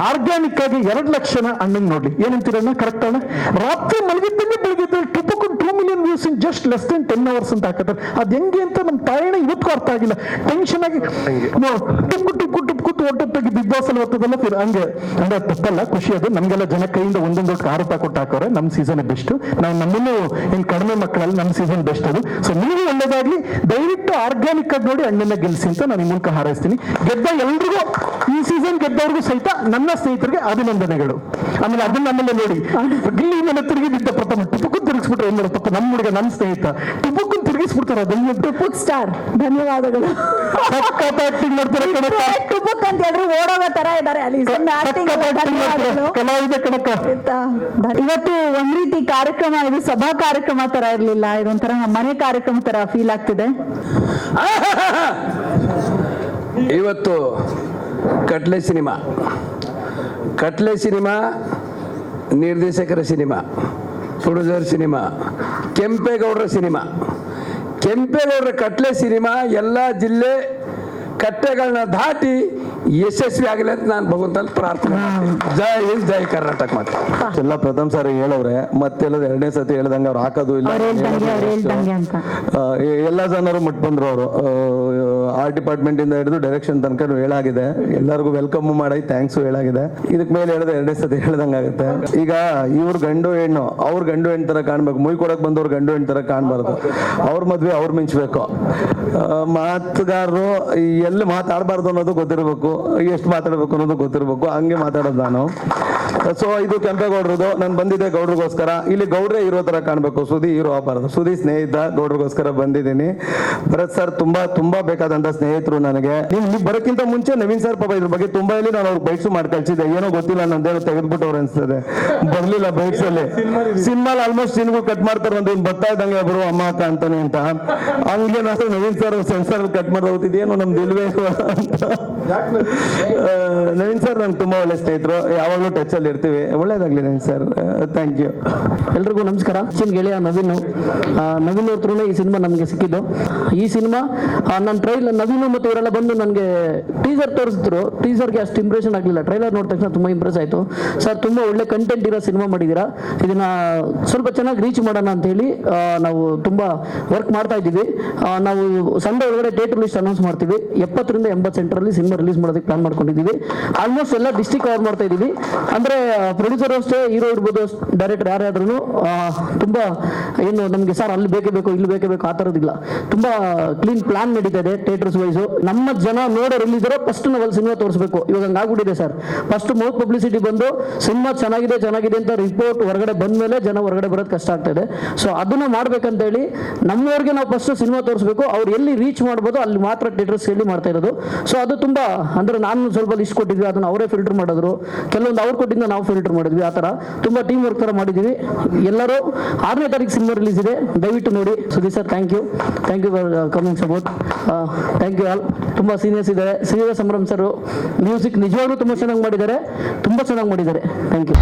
ಆರ್ಗ್ಯಾನಿಕ್ ಆಗಿ 2 ಲಕ್ಷನ ಅಣ್ಣಂಗ್ ನೋಡ್ಲಿ. ಏನಂತೀರಣ್ಣ? ಕರೆಕ್ಟ್ ಅಣ್ಣ? ರಾತ್ರಿ ಮಲಗಿದ್ದಂಗೆ ಬೆಳಗ್ಗೆ 2 million views in just less than 10 hours ಅಂತ ಹಾಕತ್ತಾರೆ. ಅದ್ ಹೆಂಗೆ ಅಂತ ನಮ್ಮ ತಾಯಿನ ಇವತ್ತಿಗೂ ಅರ್ಥ ಆಗಿಲ್ಲ. ಟೆನ್ಷನ್ ಆಗಿ ಟುಕ್ಕು ಒಟ್ಟೊತ್ತಾಗಿ ಬಿಗ್ ಬಾಸ್ ಅಲ್ಲಿ ಹೊತ್ತದಲ್ಲ ಹಂಗೆ ಅಂದ್ರೆ ತಪ್ಪಲ್ಲ, ಖುಷಿ ಅದು. ನಮ್ಗೆಲ್ಲ ಜನ ಕೈಯಿಂದ ಒಂದೊಂದು ₹6 ಕೊಟ್ಟು ಹಾಕೋರೆ. ನಮ್ಮ ಸೀಸನ್ ಬೆಸ್ಟ್. ನಾವು ನಮ್ಮನ್ನು ಏನ್ ಕಡಿಮೆ ಮಕ್ಕಳಲ್ಲಿ ನಮ್ಮ ಸೀಸನ್ ಬೆಸ್ಟ್ ಅದು. ಸೊ ನೀವು ಒಳ್ಳೇದಾಗ್ಲಿ. ದಯವಿಟ್ಟು ಆರ್ಗ್ಯಾನಿಕ್ ಆಗಿ ನೋಡಿ ಅಣ್ಣನ ಗೆಲ್ಸಿ ಅಂತ ನಾನು ಈ ಮೂಲಕ ಹಾರೈಸ್ತೀನಿ. ಗೆದ್ದ ಎಲ್ರಿಗೂ, ಈ ಸೀಸನ್ ಗೆದ್ದವ್ರಿಗೂ ಸಹಿತ ನನ್ನ ಸ್ನೇಹಿತರಿಗೆ ಅಭಿನಂದನೆಗಳು. ಆಮೇಲೆ ಅದನ್ನ ನೋಡಿ ಗಿಲ್ಲಿ ನನ್ನ ತಿರುಗಿ ಬಿದ್ದ ಪ್ರಥಮ ಟಿಪ್ಪುಕು ತಿರುಗಿಸ್ಬಿಟ್ರೆ ಏನ್ ಮಾಡಪ್ಪ, ನಮ್ಮ ಹುಡುಗ ನನ್ನ ಸ್ನೇಹಿತ ಟಿಪ್ಪುಕು ತಿರುಗಿಸ್ಬಿಡ್ತಾರೆ ಟುಪುಕ್ ಸ್ಟಾರ್ ಧನ್ಯವಾದಗಳು. ಆಕ್ಟಿಂಗ್ ಮಾಡ್ತಾರೆ ಟುಪುಕ್ ಅಂತ ಹೇಳಿದ್ರೆ ಓಡೋಗೋ ತರ ಇದ್ದಾರೆ ಅಲ್ಲಿ. ಕಲಾವಿದ ಕಣಕ್ಕ. ಇವತ್ತು ಒಂದ್ ರೀತಿ ಕಾರ್ಯಕ್ರಮ, ಇದು ಸಭಾ ಕಾರ್ಯಕ್ರಮ ತರ ಇರ್ಲಿಲ್ಲ, ಇದೊಂಥರ ಮನೆ ಕಾರ್ಯಕ್ರಮ ತರ ಫೀಲ್ ಆಗ್ತಿದೆ. ಇವತ್ತು ಕಟ್ಲೆ ಸಿನಿಮಾ ನಿರ್ದೇಶಕರ ಸಿನಿಮಾ, ಪ್ರೊಡ್ಯೂಸರ್ ಸಿನಿಮಾ, ಕೆಂಪೇಗೌಡರ ಕಟ್ಲೆ ಸಿನಿಮಾ ಎಲ್ಲ ಜಿಲ್ಲೆ ಕಟ್ಟೆಗಳನ್ನ ದಾಟಿ ಯಶಸ್ವಿ ಆಗಲಿ ಅಂತ ನಾನು ಭಗವಂತನ ಪ್ರಾರ್ಥನೆ ಮಾಡ್ತೀನಿ. ಜೈ ಹಿಂದ್, ಜೈ ಕರ್ನಾಟಕ. ಮಾತು ಎಲ್ಲ ಪ್ರಥಮ ಸಾರಿ ಹೇಳವ್ರೆ, ಮತ್ತೆಲ್ಲ ಎರಡನೇ ಸತಿ ಹೇಳ್ದಂಗೆ ಅವ್ರು ಹಾಕೋದು ಇಲ್ಲ. ಎಲ್ಲ ಜನರು ಮುಟ್ ಬಂದ್ರು ಅವರು. ಆರ್ಟ್ ಡಿಪಾರ್ಟ್ಮೆಂಟ್ ಇಂದ ಹಿಡಿದು ಡೈರೆಕ್ಷನ್ ತನಕ ಹೇಳಾಗಿದೆ. ಎಲ್ಲರಿಗೂ ವೆಲ್ಕಮ್ ಮಾಡಿ ಥ್ಯಾಂಕ್ಸ್ ಹೇಳಾಗಿದೆ. ಇದಕ್ ಮೇಲೆ ಹೇಳಿದ್ರೆ ಎರಡನೇ ಸತಿ ಹೇಳ್ದಂಗೆ ಆಗುತ್ತೆ. ಈಗ ಇವ್ರ ಗಂಡು ಹೆಣ್ಣು, ಅವ್ರ ಗಂಡು ಹೆಣ್ಣು ತರ ಕಾಣ್ಬೇಕು. ಮುಯ್ ಕೊಡಕ್ ಬಂದವ್ರ ಗಂಡು ಹೆಣ್ಣು ತರ ಕಾಣ್ಬಾರ್ದು. ಅವ್ರ ಮದ್ವೆ ಅವ್ರು ಮಿಂಚ್ಬೇಕು. ಮಾತುಗಾರರು ಎಲ್ಲಿ ಮಾತಾಡಬಾರ್ದು ಅನ್ನೋದು ಗೊತ್ತಿರ್ಬೇಕು, ಎಷ್ಟು ಮಾತಾಡ್ಬೇಕು ಅನ್ನೋದು ಗೊತ್ತಿರ್ಬೇಕು. ಹಂಗೆ ಮಾತಾಡೋದು ನಾನು. ಸೊ ಇದು ಕೆಂಪೇಗೌಡ್ರದು. ನಾನು ಬಂದಿದ್ದೆ ಗೌಡ್ರಿಗೋಸ್ಕರ. ಇಲ್ಲಿ ಗೌಡ್ರೆ ಇರೋ ತರ ಕಾಣ್ಬೇಕು, ಸುದಿ ಹೀರೋ ಆಗಬಾರ್ದು. ಸುದಿ ಸ್ನೇಹಿತ, ಗೌಡ್ರಿಗೋಸ್ಕರ ಬಂದಿದ್ದೀನಿ. ಭರತ್ ಸರ್ ತುಂಬಾ ಬೇಕಾದಂತ ಸ್ನೇಹಿತರು ನನಗೆ. ನೀವು ಬರೋಕ್ಕಿಂತ ಮುಂಚೆ ನವೀನ್ ಸರ್ ಪಾಪ ಇದ್ರ ಬಗ್ಗೆ ತುಂಬಾ ಇಲ್ಲಿ ನಾನು ಅವ್ರಿಗೆ ಬೈಟ್ಸ್ ಮಾಡಿ ಕಳ್ಸಿದ್ದೆ. ಏನೋ ಗೊತ್ತಿಲ್ಲ, ನಂದೇನೋ ತೆಗೆದ್ಬಿಟ್ಟವ್ರು ಅನ್ಸ್ತದೆ, ಬರ್ಲಿಲ್ಲ ಬೈಟ್ಸ್ ಅಲ್ಲಿ. ಸಿನಿಮಾಲ್ ಆಲ್ಮೋಸ್ಟ್ ಸೀನ್ಗಳು ಕಟ್ ಮಾಡ್ತಾರೆ, ಒಂದು ಬರ್ತಾ ಇದ್ದಂಗೆ ಒಬ್ರು ಅಮ್ಮ ಅಕ್ಕ ಅಂತಾನೆ ಅಂತ. ಹಂಗೆ ನಾನು ನವೀನ್ ಸರ್ ಸೆನ್ಸರ್ ಕಟ್ ಮಾಡೋದಿದೇನು ನಮ್ದು ಇಲ್ವೇ ಅಂತ. ನವೀನ್ ಸರ್ ನಂಗೆ ತುಂಬಾ ಒಳ್ಳೆ ಸ್ನೇಹಿತರು, ಯಾವಾಗಲೂ ಟಚ್ ಅಲ್ಲಿ ಇರ್ತೀವಿ. ಒಳ್ಳೇದಾಗ್ಲಿ ನವೀನ್ ಸರ್, ಥ್ಯಾಂಕ್ ಯು. ಎಲ್ರಿಗೂ ನಮಸ್ಕಾರ. ಗೆಳೆಯ ನವೀನ್ ಅವ್ರ ಥ್ರೂನೇ ಈ ಸಿನಿಮಾ ನಮಗೆ ಸಿಕ್ಕಿದ್ದು. ಈ ಸಿನಿಮಾ ನನ್ನ ಟ್ರೈಲರ್ ನವೀನು ಮತ್ತು ಇವರೆಲ್ಲ ಬಂದು ನನಗೆ ಟೀಸರ್ ತೋರಿಸಿದ್ರು. ಟೀಸರ್ಗೆ ಅಷ್ಟು ಇಂಪ್ರೆಷನ್ ಆಗಲಿಲ್ಲ. ಟ್ರೈಲರ್ ನೋಡಿದ ತಕ್ಷಣ ತುಂಬ ಇಂಪ್ರೆಸ್ ಆಯಿತು. ಸರ್ ತುಂಬ ಒಳ್ಳೆ ಕಂಟೆಂಟ್ ಇರೋ ಸಿನಿಮಾ ಮಾಡಿದ್ದೀರಾ, ಇದನ್ನ ಸ್ವಲ್ಪ ಚೆನ್ನಾಗಿ ರೀಚ್ ಮಾಡೋಣ ಅಂತ ಹೇಳಿ ನಾವು ತುಂಬ ವರ್ಕ್ ಮಾಡ್ತಾ ಇದ್ದೀವಿ. ನಾವು ಸಂಡೇ ಒಳಗಡೆ ಥಿಯೇಟರ್ ಲಿಸ್ಟ್ ಅನೌನ್ಸ್ ಮಾಡ್ತೀವಿ. 70 ರಿಂದ 80 ಸೆಂಟರಲ್ಲಿ ಸಿನಿಮಾ ರಿಲೀಸ್ ಮಾಡೋದಕ್ಕೆ ಪ್ಲಾನ್ ಮಾಡ್ಕೊಂಡಿದ್ದೀವಿ. ಆಲ್ಮೋಸ್ಟ್ ಎಲ್ಲ ಡಿಸ್ಟ್ರಿಕ್ಟ್ ಕವರ್ ಮಾಡ್ತಾ ಇದ್ದೀವಿ. ಅಂದರೆ ಪ್ರೊಡ್ಯೂಸರ್ ಅಷ್ಟೇ, ಹೀರೋ ಇರ್ಬೋದು, ಡೈರೆಕ್ಟರ್ ಯಾರ್ಯಾದ್ರೂ ತುಂಬ ಏನು ನಮಗೆ ಸರ್ ಅಲ್ಲಿ ಬೇಕೇ ಬೇಕು, ಇಲ್ಲಿ ಬೇಕೇ ಬೇಕು ಆ ಥರದ್ದಿಲ್ಲ. ತುಂಬ ಕ್ಲೀನ್ ಪ್ಲಾನ್ ನಡೀತಾ ಇದೆ ಥಿಯೇಟರ್ಸ್ ವೈಸು. ನಮ್ಮ ಜನ ನೋಡೋ ರಿಲೀಸರು ಫಸ್ಟ್ ನಾವು ಅಲ್ಲಿ ಸಿನಿಮಾ ತೋರಿಸ್ಬೇಕು. ಇವಾಗ ಹಂಗಾಗ್ಬಿಟ್ಟಿದೆ ಸರ್. ಫಸ್ಟ್ ಮೌತ್ ಪಬ್ಲಿಸಿಟಿ ಬಂದು ಸಿನಿಮಾ ಚೆನ್ನಾಗಿದೆ ಅಂತ ರಿಪೋರ್ಟ್ ಹೊರಗಡೆ ಬಂದ ಮೇಲೆ ಜನ ಹೊರಗಡೆ ಬರೋದು ಕಷ್ಟ ಆಗ್ತಾ ಇದೆ. ಸೊ ಅದನ್ನ ಮಾಡ್ಬೇಕಂತ ಹೇಳಿ ನಮ್ಮವ್ರಿಗೆ ನಾವು ಫಸ್ಟ್ ಸಿನಿಮಾ ತೋರಿಸ್ಬೇಕು. ಅವ್ರು ಎಲ್ಲಿ ರೀಚ್ ಮಾಡ್ಬೋದು ಅಲ್ಲಿ ಮಾತ್ರ ಥಿಯೇಟರ್ಸ್ ಹೇಳಿ ಮಾಡ್ತಾ ಇರೋದು. ಸೊ ಅದು ತುಂಬ ಅಂದರೆ ನಾನು ಸ್ವಲ್ಪ ಲಿಸ್ಟ್ ಕೊಟ್ಟಿದ್ವಿ, ಅದನ್ನ ಅವರೇ ಫಿಲ್ಟರ್ ಮಾಡಿದ್ರು. ಕೆಲವೊಂದು ಅವ್ರು ಕೊಟ್ಟಿದ್ದ ನಾವು ಫಿಲ್ಟರ್ ಮಾಡಿದ್ವಿ. ಆ ಥರ ತುಂಬ ಟೀಮ್ ವರ್ಕ್ ಥರ ಮಾಡಿದ್ದೀವಿ. ಎಲ್ಲರೂ 6ನೇ ತಾರೀಕು ಸಿನಿಮಾ ರಿಲೀಸ್ ಇದೆ, ದಯವಿಟ್ಟು ನೋಡಿ. Sudeep sir thank you for coming support. Thank you all. ತುಂಬ ಸೀನಿಯರ್ಸ್ ಇದ್ದಾರೆ. ಶ್ರೀನಿವಾಸ ಸಂಭ್ರಮ್ ಸರ್ ಮ್ಯೂಸಿಕ್ ನಿಜವಾಗ್ಲೂ ತುಂಬ ಚೆನ್ನಾಗಿ ಮಾಡಿದ್ದಾರೆ. Thank you.